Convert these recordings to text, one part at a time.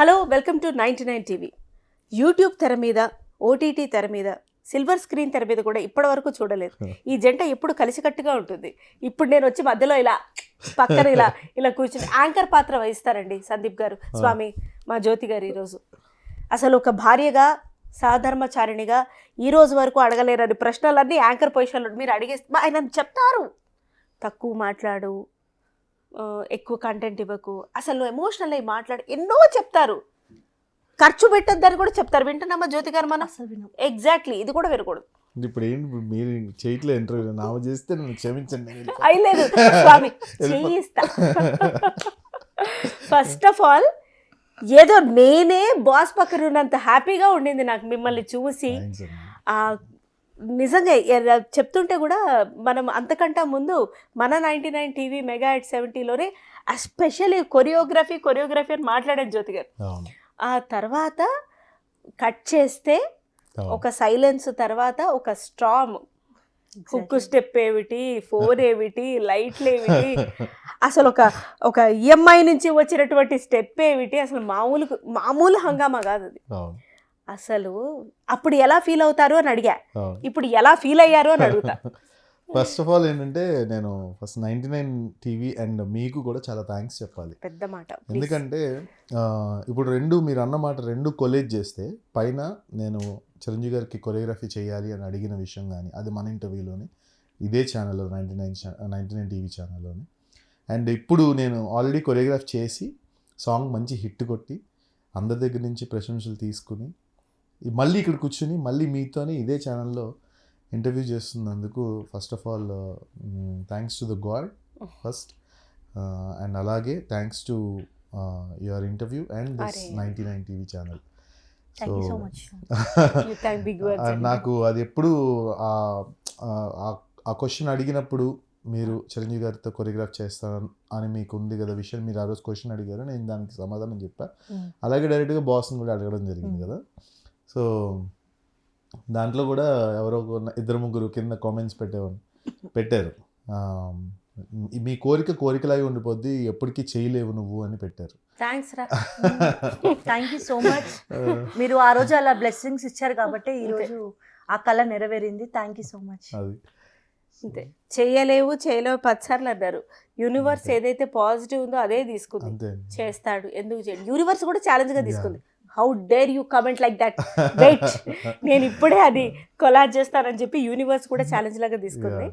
Hello, welcome to 99 TV. YouTube తెర మీద, OTT తెర మీద, సిల్వర్ స్క్రీన్ తెర మీద కూడా ఇప్పటివరకు చూడలేదు. ఈ జంట ఎప్పుడు కలిసికట్టుగా ఉంటుంది. ఇప్పుడు నేను వచ్చి మధ్యలో ఇలా పక్కన ఇలా ఇలా కూర్చుని యాంకర్ పాత్ర వహిస్తారండి సందీప్ గారు. స్వామి, మా జ్యోతి గారు ఈరోజు అసలు ఒక భార్యగా, సాధర్మచారిణిగా ఈ రోజు వరకు అడగలేరని ప్రశ్నలన్నీ యాంకర్ పొజిషన్లో మీరు అడిగేస్తే ఆయన చెప్తారు. తక్కువ మాట్లాడు, ఎక్కువ కంటెంట్ ఇవ్వకు, అసలు ఎమోషనల్ అయ్యి మాట్లాడు, ఎన్నో చెప్తారు. ఖర్చు పెట్టొద్దని కూడా చెప్తారు. వింటున్నామా జ్యోతి గారు? మనం ఎగ్జాక్ట్లీ ఇది కూడా వినకూడదు. ఇప్పుడు ఏంటి మీరు చేయట్లేదు ఇంటర్వ్యూ? నామ చేస్తే నన్ను క్షమించండి. అయ్యలేదు స్వామి, చేయిస్తా. ఫస్ట్ ఆఫ్ ఆల్ ఏదో నేనే బాస్ పక్కన ఉన్నంత హ్యాపీగా ఉండింది నాకు మిమ్మల్ని చూసి. నిజంగా చెప్తుంటే కూడా మనం అంతకంటే ముందు మన 99 టీవీ మెగా ఎట్ 70లోనే ఎస్పెషల్లీ కొరియోగ్రఫీ అని మాట్లాడాను జ్యోతి గారు. ఆ తర్వాత కట్ చేస్తే ఒక సైలెన్స్ తర్వాత ఒక స్ట్రామ్ హుక్ స్టెప్ ఏమిటి, ఫోన్ ఏమిటి, లైట్లు ఏమిటి, అసలు ఒక ఈఎంఐ నుంచి వచ్చినటువంటి స్టెప్ ఏమిటి, అసలు మామూలు హంగామా కాదు అది. అసలు అప్పుడు ఎలా ఫీల్ అవుతారు అని అడిగా, ఇప్పుడు ఎలా ఫీల్ అయ్యారు అని అడుగుతా. ఫస్ట్ ఆఫ్ ఆల్ ఏంటంటే నేను ఫస్ట్ 99 టీవీ అండ్ మీకు కూడా చాలా థ్యాంక్స్ చెప్పాలి. పెద్ద మాట. ఎందుకంటే ఇప్పుడు మీరు అన్నమాట రెండు కొలేజ్ చేస్తే పైన నేను చిరంజీవి గారికి కొరియోగ్రఫీ చేయాలి అని అడిగిన విషయం కానీ అది మన ఇంటర్వ్యూలోని ఇదే ఛానల్లో 99 టీవీ ఛానల్లోని. అండ్ ఇప్పుడు నేను ఆల్రెడీ కొరియోగ్రాఫ్ చేసి సాంగ్ మంచి హిట్ కొట్టి అందరి దగ్గర నుంచి ప్రశంసలు తీసుకుని మళ్ళీ ఇక్కడ కూర్చుని మళ్ళీ మీతోని ఇదే ఛానల్లో ఇంటర్వ్యూ చేస్తున్నందుకు first of all thanks to the god first, and అలాగే thanks to your interview and this 99 TV channel. So నాకు అది ఎప్పుడు ఆ క్వశ్చన్ అడిగినప్పుడు మీరు చిరంజీవి గారితో కొరియోగ్రాఫ్ చేస్తాను అని మీకు ఉంది కదా విషయం, మీరు ఆ రోజు క్వశ్చన్ అడిగారు, నేను దానికి సమాధానం చెప్పా. అలాగే డైరెక్ట్గా బాస్ని కూడా అడగడం జరిగింది కదా. సో దాంట్లో కూడా ఎవరో 2-3 కింద కామెంట్స్ పెట్టారు, మీ కోరికలాగే ఉండిపోద్ది, ఎప్పటికీ చేయలేవు నువ్వు అని పెట్టారు. Thank you so much. మీరు ఆ రోజు అలా బ్లెస్సింగ్స్ ఇచ్చారు కాబట్టి ఈ రోజు ఆ కళ నెరవేరింది. Thank you so much. అది అంతే, చేయలేవు 10 సార్లు అన్నారు. యూనివర్స్ ఏదైతే పాజిటివ్ ఉందో అదే తీసుకుంది, చేస్తాడు, ఎందుకు చేయడు. యూనివర్స్ కూడా ఛాలెంజ్ గా తీసుకుంది. How dare you comment like that, wait నేను ఇప్పుడే అది కొలాజ్ చేస్తానని చెప్పి యూనివర్స్ కూడా ఛాలెంజ్ లాగా తీసుకుంది.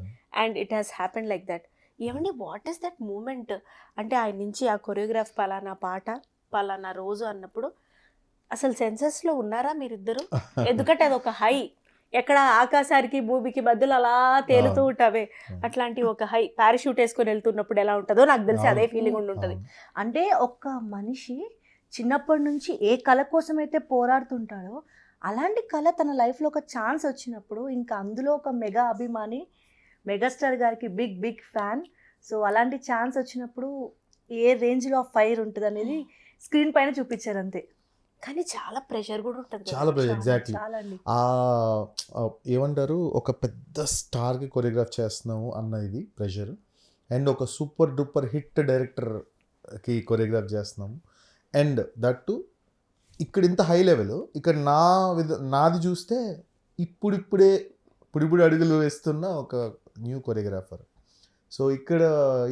And it has happen like that. ఏమండి, వాట్ ఈస్ దట్ మూమెంట్? అంటే ఆయన నుంచి ఆ కొరియోగ్రాఫ్ పలానా పాట పలానా రోజు అన్నప్పుడు అసలు సెన్సెస్లో ఉన్నారా మీరిద్దరు? ఎందుకంటే అది ఒక హై, ఎక్కడ ఆకాశానికి భూమికి మధ్యలో అలా తేలుతూ ఉంటావే, అట్లాంటి ఒక హై పారాషూట్ వేసుకొని వెళ్తున్నప్పుడు ఎలా ఉంటుందో నాకు తెలిసి అదే ఫీలింగ్ ఉంటుంది. అంటే ఒక్క మనిషి చిన్నప్పటి నుంచి ఏ కళ కోసం అయితే పోరాడుతుంటాడో అలాంటి కళ తన లైఫ్లో ఒక ఛాన్స్ వచ్చినప్పుడు ఇంకా అందులో ఒక మెగా అభిమాని, మెగాస్టార్ గారికి బిగ్ ఫ్యాన్. సో అలాంటి ఛాన్స్ వచ్చినప్పుడు ఏ రేంజ్లో ఫైర్ ఉంటుంది అనేది స్క్రీన్ పైన చూపించారు అంతే. కానీ చాలా ప్రెషర్ కూడా ఉంటుంది. చాలా ప్రెషర్, ఎగ్జాక్ట్లీ. ఏమంటారు, ఒక పెద్ద స్టార్కి కొరియోగ్రాఫ్ చేస్తున్నాము అన్న ఇది ప్రెషర్, అండ్ ఒక సూపర్ డూపర్ హిట్ డైరెక్టర్కి కొరియోగ్రాఫ్ చేస్తున్నాము, అండ్ దట్ టు ఇక్కడ ఇంత హై లెవెల్. ఇక్కడ నాది చూస్తే ఇప్పుడిప్పుడే అడుగులు వేస్తున్న ఒక న్యూ కొరియోగ్రాఫర్. సో ఇక్కడ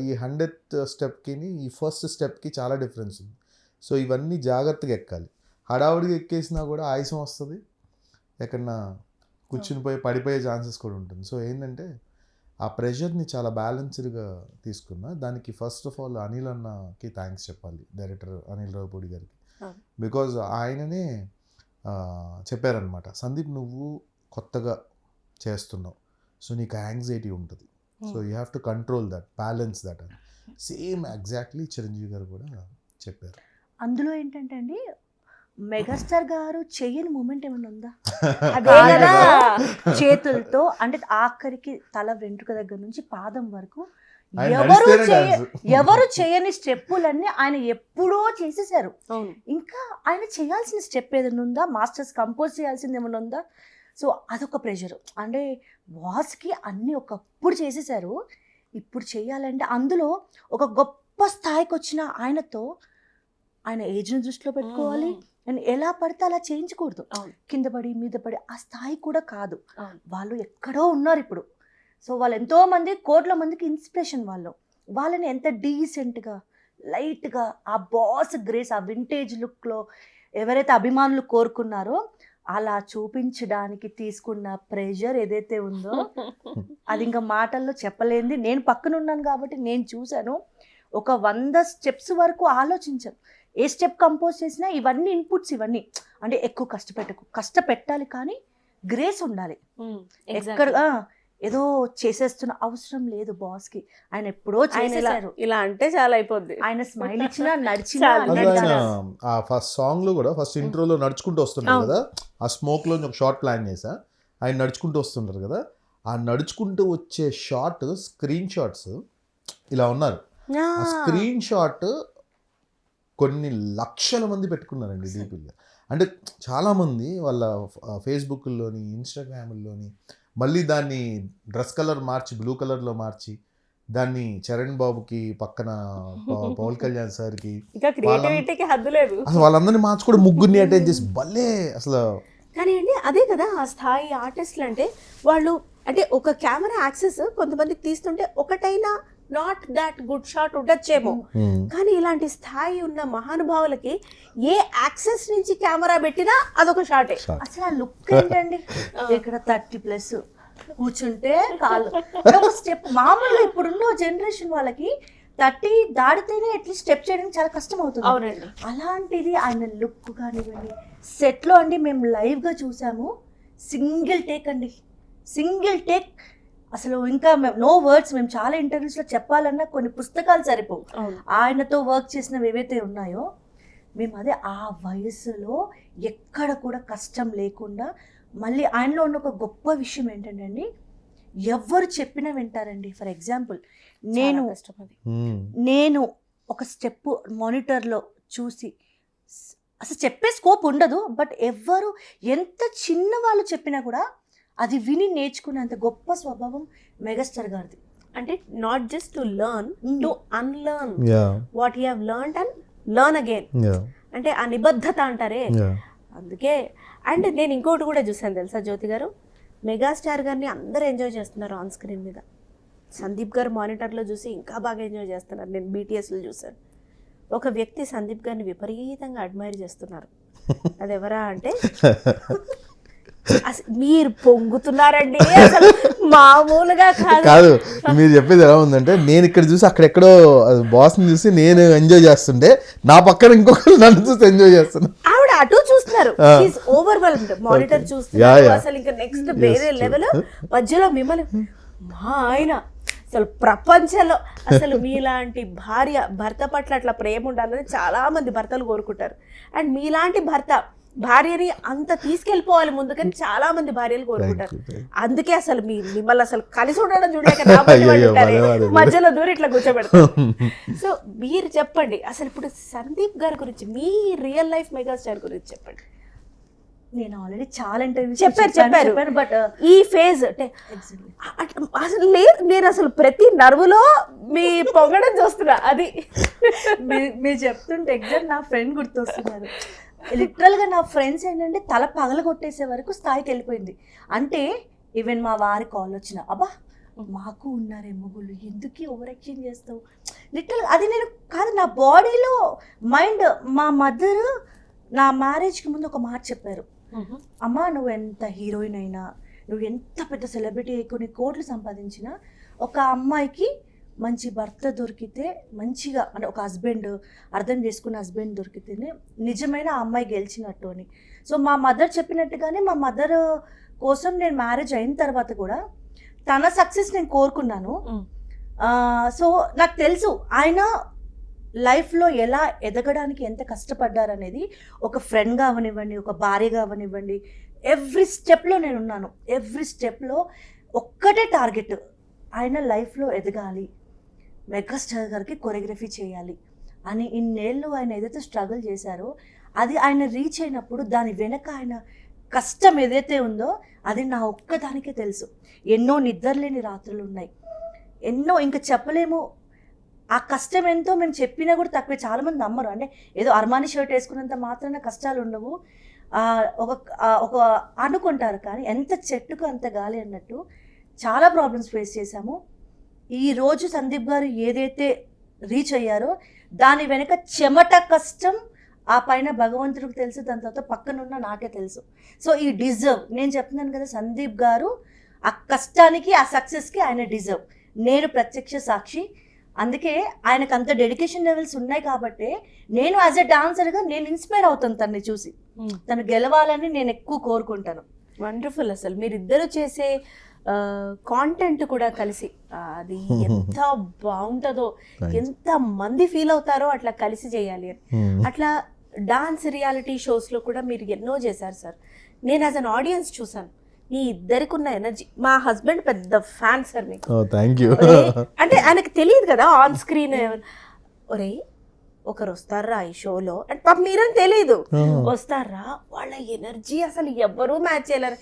ఈ 100th స్టెప్కి ఈ ఫస్ట్ స్టెప్కి చాలా డిఫరెన్స్ ఉంది. సో ఇవన్నీ జాగ్రత్తగా ఎక్కాలి. హడావుడిగా ఎక్కేసినా కూడా ఆయాసం వస్తుంది, ఎక్కడన్నా కూర్చుని పడిపోయే ఛాన్సెస్ కూడా ఉంటుంది. సో ఏంటంటే ఆ ప్రెషర్ని చాలా బ్యాలెన్స్డ్గా తీసుకున్నా. దానికి ఫస్ట్ ఆఫ్ ఆల్ అనిల్ అన్నకి థ్యాంక్స్ చెప్పాలి, డైరెక్టర్ అనిల్ రావుపూడి గారికి. బికాజ్ ఆయననే చెప్పారనమాట, సందీప్ నువ్వు కొత్తగా చేస్తున్నావు, సో నీకు యాంగ్జైటీ ఉంటుంది, so you have to control that, balance that అని సేమ్ ఎగ్జాక్ట్లీ చిరంజీవి గారు కూడా చెప్పారు. అందులో ఏంటంటే అండి, మెగాస్టార్ గారు చెయ్యని మూమెంట్ ఏమైనా ఉందా? చేతులతో అంటే ఆఖరికి తల వెంట్రుక దగ్గర నుంచి పాదం వరకు ఎవరు చేయని స్టెప్పులన్నీ ఆయన ఎప్పుడో చేసేసారు. ఇంకా ఆయన చేయాల్సిన స్టెప్ ఏదైనా ఉందా? మాస్టర్స్ కంపోజ్ చేయాల్సింది ఏమైనా ఉందా? సో అదొక ప్రెషర్. అంటే బాస్కి అన్నీ ఒకప్పుడు చేసేసారు, ఇప్పుడు చేయాలంటే అందులో ఒక గొప్ప స్థాయికి వచ్చిన ఆయనతో ఆయన ఏజ్ని దృష్టిలో పెట్టుకోవాలి అండ్ ఎలా పడితే అలా చేయించకూడదు. అవును. కింద పడి మీద పడి ఆ స్థాయి కూడా కాదు. అవును. వాళ్ళు ఎక్కడో ఉన్నారు ఇప్పుడు. సో వాళ్ళు ఎంతో మంది కోట్ల మందికి ఇన్స్పిరేషన్. వాళ్ళని ఎంత డీసెంట్గా లైట్గా ఆ బాస్ గ్రేస్ ఆ వింటేజ్ లుక్లో ఎవరైతే అభిమానులు కోరుకున్నారో అలా చూపించడానికి తీసుకున్న ప్రెషర్ ఏదైతే ఉందో అది ఇంకా మాటల్లో చెప్పలేనిది. నేను పక్కన ఉన్నాను కాబట్టి నేను చూశాను. ఒక 100 స్టెప్స్ వరకు ఆలోచించాను. ఏ స్టెప్ కంపోజ్ చేసినా ఇవన్నీ ఇన్పుట్స్, ఇవన్నీ అంటే ఎక్కువ కష్టపెట్టాలి కానీ గ్రేస్ ఉండాలి. ఎక్కడ ఏదో చేసేస్తున్న అవసరం లేదు బాస్కి. ఆయన ఎప్పుడో చేసేసారు. ఇలా అంటే చాలా అయిపోద్ది. ఆయన స్మైల్ ఇచ్చినా నడిచినా అది ఆయన ఆ ఫస్ట్ సాంగ్ లో కూడా ఫస్ట్ ఇంట్రోలో నడుచుకుంటూ వస్తుంటారు కదా, ఆ స్మోక్ లో ఒక షార్ట్ ప్లాన్ చేసా. ఆయన నడుచుకుంటూ వస్తుంటారు కదా, ఆ నడుచుకుంటూ వచ్చే షార్ట్ స్క్రీన్ షాట్స్ ఇలా ఉన్నారు. ఆ స్క్రీన్ షాట్ కొన్ని లక్షల మంది పెట్టుకున్నారండి డీపీగా. అంటే చాలామంది వాళ్ళ ఫేస్బుక్లోని ఇన్స్టాగ్రామ్లోని మళ్ళీ దాన్ని డ్రెస్ కలర్ మార్చి బ్లూ కలర్లో మార్చి దాన్ని చరణ్ బాబుకి పక్కన పవన్ కళ్యాణ్ సార్కి హద్దు లేదు అసలు వాళ్ళందరినీ మార్చుకోవడం, ముగ్గురిని అటెండ్ చేసి భలే అసలు. కానీ అండి అదే కదా ఆ స్థాయి ఆర్టిస్టులు అంటే వాళ్ళు. అంటే ఒక కెమెరా యాక్సెస్ కొంతమందికి తీస్తుంటే ఒకటైనా నాట్ దట్ గుడ్ షాట్ ఉండొచ్చేమో, కానీ ఇలాంటి స్థాయి ఉన్న మహానుభావులకి ఏ యాక్సెస్ నుంచి కెమెరా పెట్టినా అదొక షాటే. అసలు ఆ లుక్ ఏంటండి, ఇక్కడ 30+ కూర్చుంటే కాళ్ళు ఒక స్టెప్. మామూలుగా ఇప్పుడున్న జనరేషన్ వాళ్ళకి 30 దాడితేనే అట్లీస్ట్ స్టెప్ చేయడం చాలా కష్టం అవుతుంది. అవునండి. అలాంటిది ఆయన లుక్ కానివ్వండి. సెట్లో అండి మేము లైవ్గా చూసాము. సింగిల్ టేక్ అండి, సింగిల్ టేక్. అసలు ఇంకా నో వర్డ్స్. మేము చాలా ఇంటర్వ్యూస్లో చెప్పాలన్నా కొన్ని పుస్తకాలు సరిపోవు. ఆయనతో వర్క్ చేసినవి ఏవైతే ఉన్నాయో మేము అదే ఆ వయసులో ఎక్కడ కూడా కష్టం లేకుండా. మళ్ళీ ఆయనలో ఉన్న ఒక గొప్ప విషయం ఏంటంటే అండి, ఎవరు చెప్పినా వింటారండి. ఫర్ ఎగ్జాంపుల్ నేను ఒక స్టెప్ మానిటర్లో చూసి అసలు చెప్పే స్కోప్ ఉండదు, బట్ ఎవరు ఎంత చిన్న వాళ్ళు చెప్పినా కూడా అది విని నేర్చుకునేంత గొప్ప స్వభావం మెగాస్టార్ గారిది. అంటే not just to learn, to unlearn what you have learned and learn again. అంటే ఆ నిబద్ధత అంటారే, అందుకే. అండ్ నేను ఇంకోటి కూడా చూసాను తెలుసా జ్యోతి గారు, మెగాస్టార్ గారిని అందరూ ఎంజాయ్ చేస్తున్నారు ఆన్ స్క్రీన్ మీద. సందీప్ గారు మానిటర్లో చూసి ఇంకా బాగా ఎంజాయ్ చేస్తున్నారు. నేను బీటీఎస్లో చూసాను. ఒక వ్యక్తి సందీప్ గారిని విపరీతంగా అడ్మైర్ చేస్తున్నారు. అది ఎవరా అంటే మీరు పొంగుతున్నారండి, అసలు మామూలుగా కాదు. మీరు చెప్పేది ఎలా ఉందంటే, నేను ఇక్కడ చూసి అక్కడెక్కడో బాస్ని చూసి నేను ఎంజాయ్ చేస్తుంటే నా పక్కన ఇంకొకరు నన్ను చూసి ఎంజాయ్ చేస్తున్నారు. ఆవిడ అటు చూస్తున్నారు, ఓవర్వెల్మ్డ్ మానిటర్ చూస్తున్నారు. అసలు ఇంకా నెక్స్ట్ వేరే లెవెల్. మధ్యలో మిమ్మల్ని మా ఆయన అసలు ప్రపంచంలో అసలు మీలాంటి భర్త పట్ల అట్లా ప్రేమ ఉండాలని చాలా మంది భర్తలు కోరుకుంటారు. అండ్ మీలాంటి భార్యని అంత తీసుకెళ్ళిపోవాలి ముందుకని చాలా మంది భార్యలు కోరుకుంటారు. అందుకే అసలు మిమ్మల్ని అసలు కలిసి ఉండడం చూడలేక మధ్యలో దూరం ఇట్లా కూర్చోబెడతారు. సో మీరు చెప్పండి అసలు ఇప్పుడు సందీప్ గారి గురించి, మీ రియల్ లైఫ్ మెగాస్టార్ గురించి చెప్పండి. నేను ఆల్రెడీ చాలా ఇంటర్వ్యూస్ చెప్పారు, బట్ ఈ ఫేజ్ అసలు నేను అసలు ప్రతి నర్వులో మీ పొగడం చూస్తున్నా. అది మీరు చెప్తుంటే ఎగ్జాక్ట్ నా ఫ్రెండ్ గుర్తొస్తున్నారు. లిటరల్గా నా ఫ్రెండ్స్ ఏంటంటే తల పగల కొట్టేసే వరకు స్థాయికి వెళ్ళిపోయింది. అంటే ఈవెన్ మా వారి కాల్ వచ్చిన, అబ్బా మాకు ఉన్నారే మొగుళ్ళు, ఎందుకు ఓవర్ యాక్షన్ చేస్తావు, లిటరల్గా అది నేను కాదు, నా బాడీలో మైండ్. మా మదర్ నా మ్యారేజ్కి ముందు ఒక మాట చెప్పారు, అమ్మా నువ్వు ఎంత హీరోయిన్ అయినా, నువ్వు ఎంత పెద్ద సెలబ్రిటీ అయి కొన్ని కోట్లు సంపాదించినా, ఒక అమ్మాయికి మంచి భర్త దొరికితే, మంచిగా అంటే ఒక హస్బెండ్ అర్థం చేసుకున్న హస్బెండ్ దొరికితేనే నిజమైన ఆ అమ్మాయి గెలిచినట్టు అని. సో మా మదర్ చెప్పినట్టుగానే మా మదర్ కోసం నేను మ్యారేజ్ అయిన తర్వాత కూడా తన సక్సెస్ నేను కోరుకున్నాను. సో నాకు తెలుసు ఆయన లైఫ్లో ఎలా ఎదగడానికి ఎంత కష్టపడ్డారనేది. ఒక ఫ్రెండ్గా అవనివ్వండి, ఒక భార్యగా అవనివ్వండి, ఎవ్రీ స్టెప్లో నేను ఉన్నాను. ఎవ్రీ స్టెప్లో ఒక్కటే టార్గెట్, ఆయన లైఫ్లో ఎదగాలి, మెగాస్టార్ గారికి కొరియోగ్రఫీ చేయాలి అని. ఇన్నేళ్ళు ఆయన ఏదైతే స్ట్రగుల్ చేశారో అది ఆయన రీచ్ అయినప్పుడు దాని వెనక ఆయన కష్టం ఏదైతే ఉందో అది నా ఒక్కదానికే తెలుసు. ఎన్నో నిద్రలేని రాత్రులు ఉన్నాయి, ఎన్నో ఇంకా చెప్పలేము. ఆ కష్టం ఎంతో మేము చెప్పినా కూడా తక్కువే. చాలామంది నమ్మరు. అంటే ఏదో అర్మానీ షర్ట్ వేసుకున్నంత మాత్రాన కష్టాలు ఉండవు ఒక అనుకుంటారు. కానీ ఎంత చెట్టుకు అంత గాలి అన్నట్టు చాలా ప్రాబ్లమ్స్ ఫేస్ చేశాము. ఈరోజు సందీప్ గారు ఏదైతే రీచ్ అయ్యారో దాని వెనక చెమట కష్టం ఆ పైన భగవంతుడికి తెలుసు, దాని తర్వాత పక్కనున్న నాకే తెలుసు. సో ఈ డిజర్వ్, నేను చెప్తున్నాను కదా, సందీప్ గారు ఆ కష్టానికి ఆ సక్సెస్కి ఆయన డిజర్వ్. నేను ప్రత్యక్ష సాక్షి. అందుకే ఆయనకు అంత డెడికేషన్ లెవెల్స్ ఉన్నాయి కాబట్టి నేను యాజ్ ఎ డాన్సర్గా నేను ఇన్స్పైర్ అవుతాను తనని చూసి. తను గెలవాలని నేను ఎక్కువ కోరుకుంటాను. వండర్ఫుల్. అసలు మీరిద్దరు చేసే కాంటెంట్ కూడా కలిసి అది ఎంత బాగుంటుందో, ఎంత మంది ఫీల్ అవుతారో అట్లా కలిసి చేయాలి అని. అట్లా డాన్స్ రియాలిటీ షోస్లో కూడా మీరు ఎన్నో చేశారు సార్. నేను యాజ్ అన్ ఆడియన్స్ చూసాను మీ ఇద్దరికి ఉన్న ఎనర్జీ. మా హస్బెండ్ పెద్ద ఫ్యాన్ సార్ మీకు. Thank you. అంటే ఆయనకు తెలియదు కదా ఆన్ స్క్రీన్, ఒరే ఒకరు వస్తారా ఈ షోలో అంటే పాప మీరని తెలీదు, వస్తారా వాళ్ళ ఎనర్జీ అసలు ఎవ్వరూ మ్యాచ్ చేయలేరు.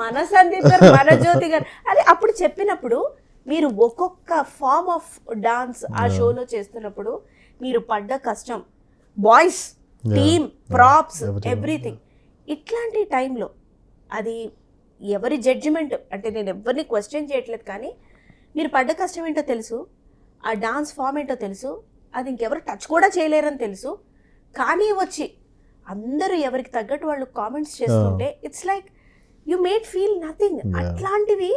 మన సందీప్ గారు, మన జ్యోతి గారు అది అప్పుడు చెప్పినప్పుడు మీరు ఒక్కొక్క ఫార్మ్ ఆఫ్ డాన్స్ ఆ షోలో చేస్తున్నప్పుడు మీరు పడ్డ కష్టం, బాయ్స్ టీమ్, ప్రాప్స్, ఎవ్రీథింగ్. ఇట్లాంటి టైంలో అది ఎవరి జడ్జిమెంట్ అంటే నేను ఎవరిని క్వశ్చన్ చేయట్లేదు, కానీ మీరు పడ్డ కష్టం ఏంటో తెలుసు, ఆ డాన్స్ ఫామ్ ఏంటో తెలుసు, అది ఇంకెవరు టచ్ కూడా చేయలేరని తెలుసు. కానీ వచ్చి అందరూ ఎవరికి తగ్గట్టు వాళ్ళు కామెంట్స్ చేస్తుంటే it's like you made feel nothing. అట్లాంటివి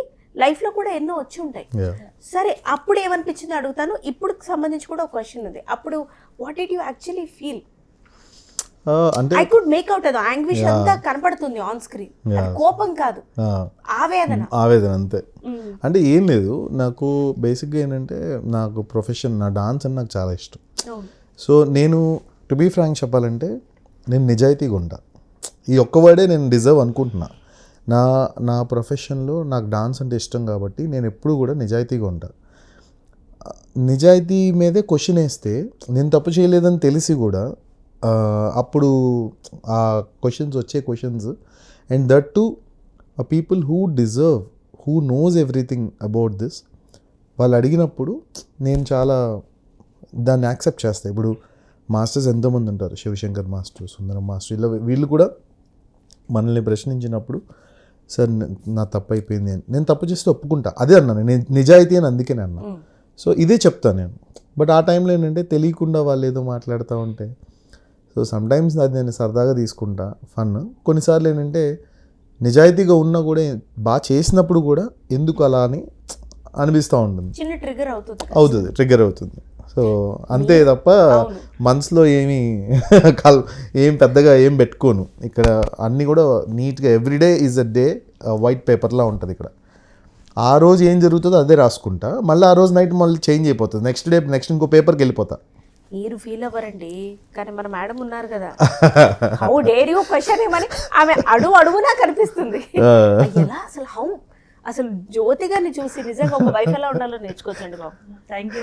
లైఫ్లో కూడా ఎన్నో వచ్చి ఉంటాయి. సరే, అప్పుడు ఏమనిపించిందో అడుగుతాను. ఇప్పుడు సంబంధించి కూడా ఒక క్వశ్చన్ ఉంది. అప్పుడు what did you actually feel? అంటే ఐ కుడ్ మేక్ అవుట్. అది యాంగ్విష్ అంతా కనపడుతుంది ఆన్ స్క్రీన్. కోపం కాదు, ఆవేదన అంతే. అంటే ఏం లేదు, నాకు బేసిక్గా ఏంటంటే నాకు ప్రొఫెషన్, నా డాన్స్ అని నాకు చాలా ఇష్టం. సో నేను టు బీ ఫ్రాంక్ చెప్పాలంటే నేను నిజాయితీగా ఉంటా. ఈ ఒక్క వర్డే నేను డిజర్వ్ అనుకుంటున్నా. నా ప్రొఫెషన్లో నాకు డాన్స్ అంటే ఇష్టం కాబట్టి నేను ఎప్పుడు కూడా నిజాయితీగా ఉంటా. నిజాయితీ మీదే క్వశ్చన్ వేస్తే నేను తప్పు చేయలేదని తెలిసి కూడా అప్పుడు ఆ క్వశ్చన్స్ వచ్చే questions, and that to people who deserve, who knows everything about this, వాళ్ళు అడిగినప్పుడు నేను చాలా దాన్ని యాక్సెప్ట్ చేస్తాను. ఇప్పుడు మాస్టర్స్ ఎంతోమంది ఉంటారు, శివశంకర్ మాస్టర్, సుందరం మాస్టర్, ఇలా వీళ్ళు కూడా మనల్ని ప్రశ్నించినప్పుడు సార్ నా తప్పు అయిపోయింది అని, నేను తప్పు చేస్తే ఒప్పుకుంటా, అదే అన్నాను నేను నిజాయితీ అని, అందుకే నేను అన్నా. సో ఇదే చెప్తాను నేను. బట్ ఆ టైంలో ఏంటంటే తెలియకుండా వాళ్ళు ఏదో మాట్లాడుతూ ఉంటే, సో సమ్టైమ్స్ అది నేను సరదాగా తీసుకుంటా, ఫన్. కొన్నిసార్లు ఏంటంటే నిజాయితీగా ఉన్నా కూడా బాగా చేసినప్పుడు కూడా ఎందుకు అలా అని అనిపిస్తూ ఉంటుంది, అవుతుంది, ట్రిగ్గర్ అవుతుంది. సో అంతే తప్ప మనసులో ఏం పెద్దగా ఏం పెట్టుకోను. ఇక్కడ అన్నీ కూడా నీట్గా everyday is a day white పేపర్లా ఉంటుంది. ఇక్కడ ఆ రోజు ఏం జరుగుతుందో అదే రాసుకుంటా, మళ్ళీ ఆ రోజు నైట్ మళ్ళీ చేంజ్ అయిపోతుంది, నెక్స్ట్ డే నెక్స్ట్ ఇంకో పేపర్కి వెళ్ళిపోతా. మీరు ఫీల్ అవ్వరండి, కానీ మన మేడం ఉన్నారు కదా, హౌ డేర్ యూ క్వశ్చన్ ఏమని ఆమె అడుగునా కనిపిస్తుంది. ఎలా అసలు జ్యోతి గారిని చూసి నిజంగా ఒక వైఫ్ ఎలా ఉండాలో నేర్చుకోవచ్చండి బాబు. Thank you.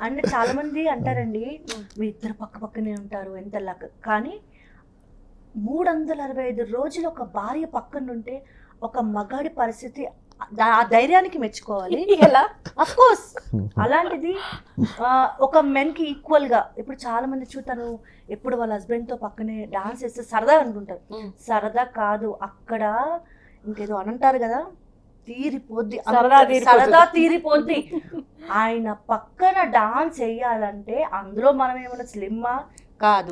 అంటే చాలా మంది అంటారండి మీ ఇద్దరు పక్క పక్కనే ఉంటారు ఎంత లక్, కానీ 365 రోజులు ఒక భార్య పక్కన ఉంటే ఒక మగాడి పరిస్థితి, ఆ ధైర్యానికి మెచ్చుకోవాలి. ఎలా? అఫ్ కోర్స్ అలాంటిది ఒక మెన్కి ఈక్వల్గా. ఇప్పుడు చాలా మంది చూతాను ఎప్పుడు వాళ్ళ హస్బెండ్తో పక్కనే డాన్స్ చేస్తే సరదా అనుకుంటారు. సరదా కాదు, అక్కడ ఇంకేదో అని అంటారు కదా, తీరిపోద్ది, సరదా తీరిపోద్ది. ఆయన పక్కన డాన్స్ వేయాలంటే అందులో మనం ఏమైనా స్లిమ్మా కాదు,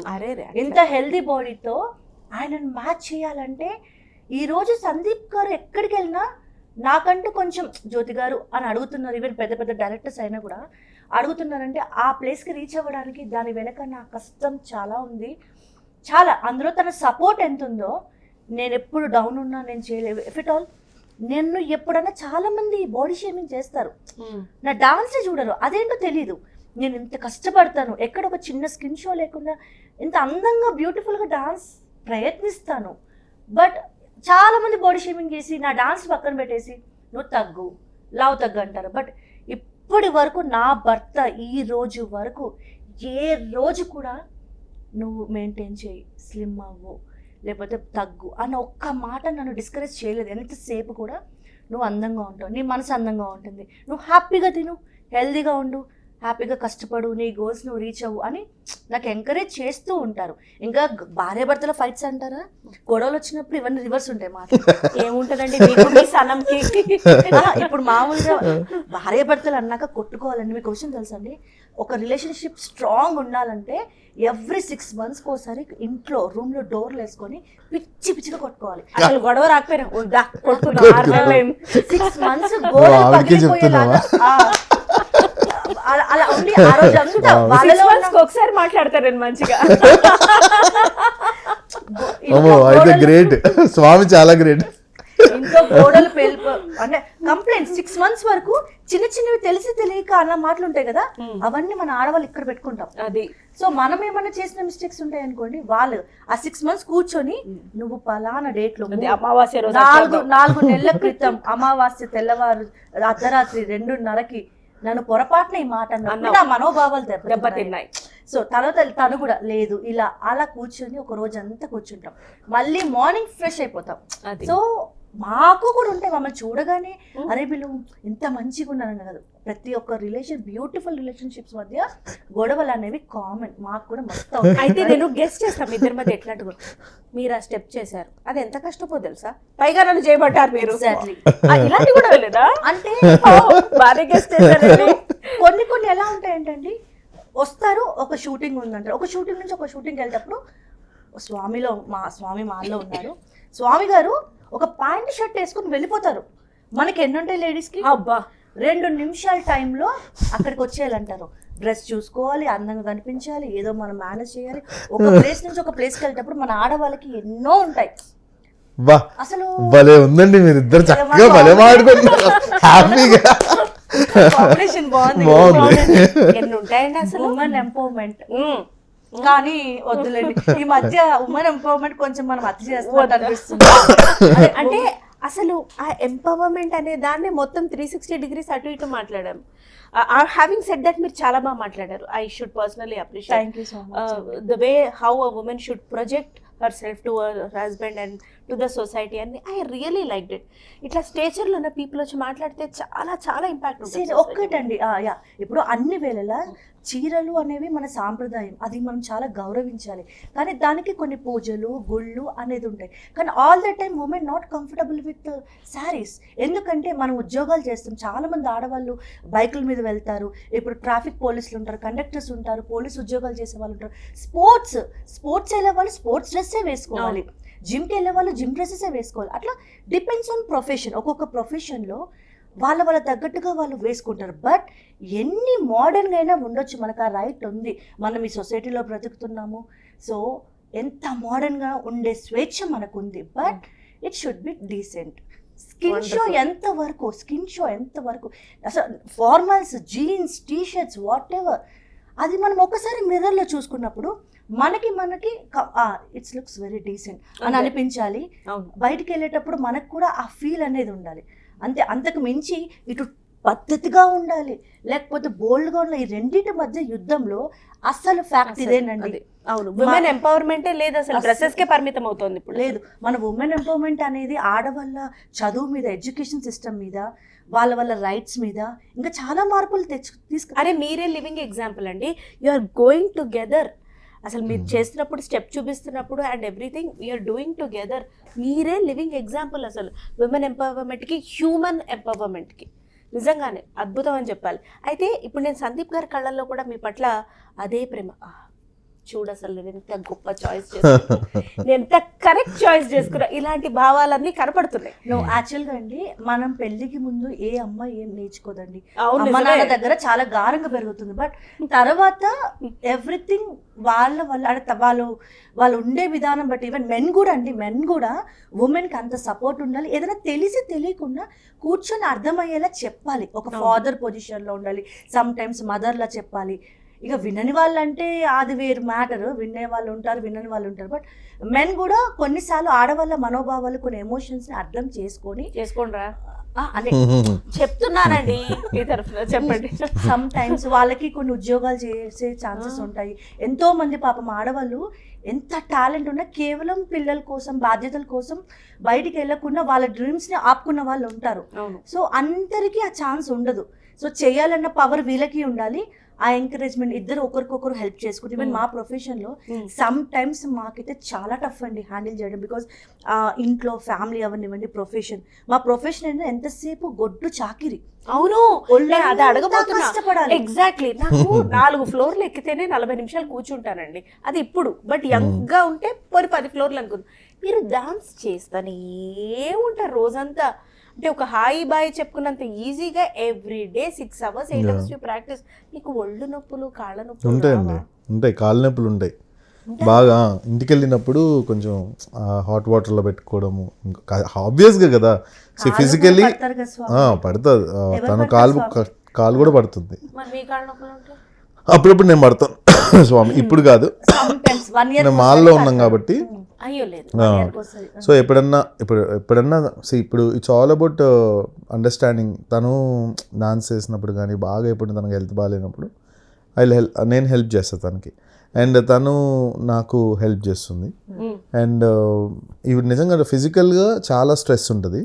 ఎంత హెల్దీ బాడీతో ఆయనను మ్యాచ్ చేయాలంటే. ఈరోజు సందీప్ గారు ఎక్కడికి వెళ్ళినా నాకంటూ కొంచెం జ్యోతి గారు అని అడుగుతున్నారు. ఈవెన్ పెద్ద పెద్ద డైరెక్టర్స్ అయినా కూడా అడుగుతున్నారంటే ఆ ప్లేస్కి రీచ్ అవ్వడానికి దాని వెనక నా కష్టం చాలా ఉంది, చాలా. అందులో తన సపోర్ట్ ఎంత ఉందో, నేను ఎప్పుడు డౌన్ ఉన్నా నేను చేయలేవు. ఇఫ్ ఇట్ ఆల్ నేను ఎప్పుడన్నా చాలామంది బాడీ షేమింగ్ చేస్తారు, నా డాన్సే చూడరు, అదేంటో తెలీదు. నేను ఇంత కష్టపడతాను, ఎక్కడ ఒక చిన్న స్కిన్ షో లేకుండా ఇంత అందంగా బ్యూటిఫుల్గా డాన్స్ ప్రయత్నిస్తాను. బట్ చాలామంది బాడీ షేమింగ్ చేసి నా డాన్స్ పక్కన పెట్టేసి నువ్వు తగ్గు, లావు తగ్గు అంటారు. బట్ ఇప్పటి వరకు నా భర్త ఈ రోజు వరకు ఏ రోజు కూడా నువ్వు మెయింటైన్ చేయి, స్లిమ్ అవ్వు, లేకపోతే తగ్గు అన్న ఒక్క మాట నన్ను డిస్కరేజ్ చేయలేదు. ఎంతసేపు కూడా నువ్వు అందంగా ఉంటావు, నీ మనసు అందంగా ఉంటుంది, నువ్వు హ్యాపీగా తిను, హెల్దీగా ఉండు, హ్యాపీగా కష్టపడు, నీ గోల్స్ నువ్వు రీచ్ అవ్వు అని నాకు ఎంకరేజ్ చేస్తూ ఉంటారు. ఇంకా భార్యాభర్తల ఫైట్స్ అంటారా, గొడవలు వచ్చినప్పుడు ఇవన్నీ రివర్స్ ఉంటాయి మాట. ఏముంటదండి మీకు మీ సనంకి. ఇప్పుడు మామూలుగా భార్యాభర్తలు అన్నాక కొట్టుకోవాలండి. మీకు క్వశ్చన్ తెలుసండి, ఒక రిలేషన్షిప్ స్ట్రాంగ్ ఉండాలంటే ఎవ్రీ 6 months ఒకసారి ఇంట్లో రూమ్ లో డోర్లు వేసుకొని పిచ్చిగా కొట్టుకోవాలి. అసలు గొడవ రాకపోయినా 6 months గోడలు పగిలిపోయేలాగా అలా ఉండి ఆ రోజు అంతా వాళ్ళలో ఒకసారి మాట్లాడతారు నేను మంచిగా. అయితే గ్రేట్, స్వామి చాలా గ్రేట్. ఇంట్లో గోడలు అంటే కంప్లైంట్ 6 months వరకు చిన్నవి తెలిసి తెలియక అన్న మాటలు ఉంటాయి కదా, అవన్నీ మన ఆడవాళ్ళు ఇక్కడ పెట్టుకుంటాం. అది సో మనం ఏమన్నా చేసిన మిస్టేక్స్ ఉంటాయి అనుకోండి, వాళ్ళు ఆ 6 months కూర్చొని నువ్వు పలానా డేట్ లో అమావాస్య రోజు 4 నెలల క్రితం అమావాస్య తెల్లవారు అర్ధరాత్రి 2:30కి నన్ను పొరపాటున ఈ మాట అన్నప్పుడు నా మనోభావాలు దెబ్బతిన్నాయి. సో తర్వాత తను కూడా లేదు, ఇలా అలా కూర్చొని ఒక రోజు అంతా కూర్చుంటాం, మళ్ళీ మార్నింగ్ ఫ్రెష్ అయిపోతాం. సో మాకు కూడా ఉంటాయి, మమ్మల్ని చూడగానే అరే వీళ్ళు ఇంత మంచిగా ఉన్నారని కాదు. ప్రతి ఒక్క బ్యూటిఫుల్ రిలేషన్షిప్స్ మధ్య గొడవలు అనేవి కామన్, మాకు కూడా మొత్తం. అయితే నేను గెస్ట్ చేస్తాను ఇద్దరి మధ్య ఎట్లాంటి మీరు ఆ స్టెప్ చేశారు, అది ఎంత కష్టపో తెలుసా, పైగా నన్ను చేయబట్టారు మీరు. ఇలాంటి కూడా లేదా అంటే బాగా గెస్ట్ చేశారు. కొన్ని ఎలా ఉంటాయంటండి, వస్తారు ఒక షూటింగ్ ఉందంటారు, ఒక షూటింగ్ నుంచి ఒక షూటింగ్కి వెళ్ళేటప్పుడు స్వామి మాల్లో ఉన్నారు, స్వామి గారు ఒక ప్యాంట్ షర్ట్ వేసుకుని వెళ్ళిపోతారు. మనకి ఎన్నుంటాయి లేడీస్కి, అబ్బా 2 నిమిషాల టైంలో అక్కడికి వచ్చేయాలంటారు. డ్రెస్ చూసుకోవాలి, అందంగా కనిపించాలి, ఏదో మనం మేనేజ్ చేయాలి. ఒక ప్లేస్ నుంచి ఒక ప్లేస్కి వెళ్ళేటప్పుడు మన ఆడవాళ్ళకి ఎన్నో ఉంటాయి. అసలు భలే ఉందండి, మీరు ఇద్దరు చక్కగా భలే మాట్లాడుకుంటున్నారు హ్యాపీగా. కాంబినేషన్ బాగుంది. ఎన్ని ఉంటాయండి అసలు ఉమెన్ ఎంపవర్మెంట్. కానీ వద్దులేండి, ఈ మధ్య ఉమెన్ ఎంపవర్మెంట్ కొంచెం మనం అతి చేస్తున్నట్టు అనిపిస్తుంది. అంటే అసలు ఆ ఎంపవర్మెంట్ అనే దాన్ని మొత్తం 360 degrees అటు ఇటు మాట్లాడాం. హ్యావింగ్ సెడ్ దట్ మీరు చాలా బాగా మాట్లాడారు. I should personally appreciate thank you so much the way how a women should project her self to her husband and to the society అని ఐ రియలీ లైక్డ్ ఇట్. ఇట్లా స్టేచర్లో ఉన్న people వచ్చి మాట్లాడితే చాలా చాలా ఇంపాక్ట్ ఉంటుంది. ఒక్కటండి, ఇప్పుడు అన్ని వేళలా చీరలు అనేవి మన సాంప్రదాయం, అది మనం చాలా గౌరవించాలి. కానీ దానికి కొన్ని పూజలు గుళ్ళు అనేది ఉంటాయి. కానీ all the time women not comfortable with saris. ఎందుకంటే మనం ఉద్యోగాలు చేస్తాం, చాలామంది ఆడవాళ్ళు బైకుల మీద వెళ్తారు, ఇప్పుడు ట్రాఫిక్ పోలీసులు ఉంటారు, కండక్టర్స్ ఉంటారు, పోలీస్ ఉద్యోగాలు చేసే వాళ్ళు ఉంటారు, స్పోర్ట్స్ వెళ్ళే వాళ్ళు స్పోర్ట్స్ డ్రెస్సే వేసుకోవాలి, జిమ్కి వెళ్ళే వాళ్ళు జిమ్ డ్రెస్సెసే వేసుకోవాలి. అట్లా డిపెండ్స్ ఆన్ ప్రొఫెషన్. ఒక్కొక్క ప్రొఫెషన్లో వాళ్ళ తగ్గట్టుగా వాళ్ళు వేసుకుంటారు. బట్ ఎన్ని మోడర్న్గా అయినా ఉండొచ్చు, మనకు ఆ రైట్ ఉంది, మనం ఈ సొసైటీలో బ్రతుకుతున్నాము. సో ఎంత మోడర్న్గా ఉండే స్వేచ్ఛ మనకు ఉంది. But it should be decent. Skin show ఎంతవరకు అసలు formals, jeans, T-shirts, whatever, అది మనం ఒకసారి మిర్రర్లో చూసుకున్నప్పుడు మనకి ఇట్స్ లుక్స్ వెరీ డీసెంట్ అని అనిపించాలి. బయటికి వెళ్ళేటప్పుడు మనకు కూడా ఆ ఫీల్ అనేది ఉండాలి. అంతకు మించి ఇటు పద్ధతిగా ఉండాలి, లేకపోతే బోల్డ్గా ఉండాలి. ఈ రెండింటి మధ్య యుద్ధంలో అసలు ఫ్యాక్ట్ ఇదేనండి. అవును, ఉమెన్ ఎంపవర్మెంటే లేదు, అసలు డ్రెస్సెస్కే పరిమితం అవుతుంది ఇప్పుడు. లేదు, మన ఉమెన్ ఎంపవర్మెంట్ అనేది ఆడవాళ్ళ చదువు మీద, ఎడ్యుకేషన్ సిస్టమ్ మీద, వాళ్ళ రైట్స్ మీద ఇంకా చాలా మార్పులు తీసుకు. అరే మీరే లివింగ్ ఎగ్జాంపుల్ అండి. You are going together. అసలు మీరు చేస్తున్నప్పుడు స్టెప్ చూపిస్తున్నప్పుడు and everything you're doing together. మీరే లివింగ్ ఎగ్జాంపుల్ అసలు ఉమెన్ ఎంపవర్మెంట్కి, హ్యూమన్ ఎంపవర్మెంట్కి. నిజంగానే అద్భుతం అని చెప్పాలి. అయితే ఇప్పుడు నేను సందీప్ గారి కళ్ళల్లో కూడా మీ పట్ల అదే ప్రేమ. చూడు అసలు నేను ఎంత గొప్ప చాయిస్ చేసుకున్నా, నేను ఎంత కరెక్ట్ చాయిస్ చేసుకున్నా, ఇలాంటి భావాలన్నీ కనపడుతున్నాయి. యాక్చువల్గా అండి, మనం పెళ్లికి ముందు ఏ అమ్మాయి ఏం నేర్చుకోదండి, అమ్మ నాన్న దగ్గర చాలా గారంగా పెరుగుతుంది. బట్ తర్వాత ఎవ్రీథింగ్ వాళ్ళు ఉండే విధానం బట్టి, ఈవెన్ మెన్ కూడా ఉమెన్కి అంత సపోర్ట్ ఉండాలి. ఏదైనా తెలియకుండా కూర్చొని అర్థమయ్యేలా చెప్పాలి. ఒక ఫాదర్ పొజిషన్లో ఉండాలి, సమ్ టైమ్స్ మదర్లా చెప్పాలి. ఇక వినని వాళ్ళంటే అది వేరు మ్యాటర్, వినే వాళ్ళు ఉంటారు, వినని వాళ్ళు ఉంటారు. బట్ మెన్ కూడా కొన్నిసార్లు ఆడవాళ్ళ మనోభావాలు, కొన్ని ఎమోషన్స్ని అర్థం చేసుకోండిరా అని చెప్తున్నానండి. ఈ తరఫున చెప్పండి. సమ్ టైమ్స్ వాళ్ళకి కొన్ని ఉద్యోగాలు చేసే ఛాన్సెస్ ఉంటాయి. ఎంతో మంది పాపం ఆడవాళ్ళు ఎంత టాలెంట్ ఉన్నా కేవలం పిల్లల కోసం, బాధ్యతల కోసం బయటికి వెళ్ళకుండా వాళ్ళ డ్రీమ్స్ని ఆపుకున్న వాళ్ళు ఉంటారు. సో అందరికీ ఆ ఛాన్స్ ఉండదు. సో చేయాలన్న పవర్ వీళ్ళకి ఉండాలి, ఆ ఎంకరేజ్మెంట్ ఇద్దరు ఒకరికొకరు హెల్ప్ చేసుకుంటే ఈవెన్ మా ప్రొఫెషన్లో సమ్ టైమ్స్ మాకైతే చాలా టఫ్ అండి హ్యాండిల్ చేయడం, బికాజ్ ఇంట్లో ఫ్యామిలీ అవనివ్వండి, ప్రొఫెషన్. మా ప్రొఫెషన్ ఏంటంటే ఎంతసేపు గొడ్డు చాకిరి. అవును, అది అడగబోతున్నా. కష్టపడాలి. ఎగ్జాక్ట్లీ, నాకు 4 ఫ్లోర్లు ఎక్కితేనే 40 నిమిషాలు కూర్చుంటానండి, అది ఇప్పుడు. బట్ యంగ్ గా ఉంటే 10 ఫ్లోర్లు అనుకుంది. మీరు డాన్స్ చేస్తానే ఉంటారు రోజంతా, అంటే ఒక హాయి బాయ్ చెప్పుకున్నంత ఈజీగా ఎవ్రీడే 6 hours 8 hours ప్రాక్టీస్. మీకు ఒళ్ళు నొప్పులు, కాళ్ళ నొప్పులు ఉంటాయండి, ఉంటాయి, కాళ్ళ నొప్పులు ఉంటాయి బాగా. ఇంటికి వెళ్ళినప్పుడు కొంచెం హాట్ వాటర్లో పెట్టుకోవడము, ఆబ్వియస్గా కదా. సో ఫిజికల్లీ పడుతుంది, తను కాలు కూడా పడుతుంది. మరి మీ కాళ్ళ నొప్పులు ఉంటాయి? అప్పుడప్పుడు నేను పడతాను స్వామి, ఇప్పుడు కాదు, నేను మాల్లో ఉన్నాం కాబట్టి. అయ్యో లేదు. సో ఎప్పుడన్నా ఇప్పుడు ఇట్స్ ఆల్ అబౌట్ అండర్స్టాండింగ్. తను డాన్స్ చేసినప్పుడు కానీ బాగా ఎప్పుడు తనకు హెల్త్ బాగాలేనప్పుడు నేను హెల్ప్ చేస్తాను తనకి, అండ్ తను నాకు హెల్ప్ చేస్తుంది. అండ్ ఇవి నిజంగా ఫిజికల్గా చాలా స్ట్రెస్ ఉంటుంది,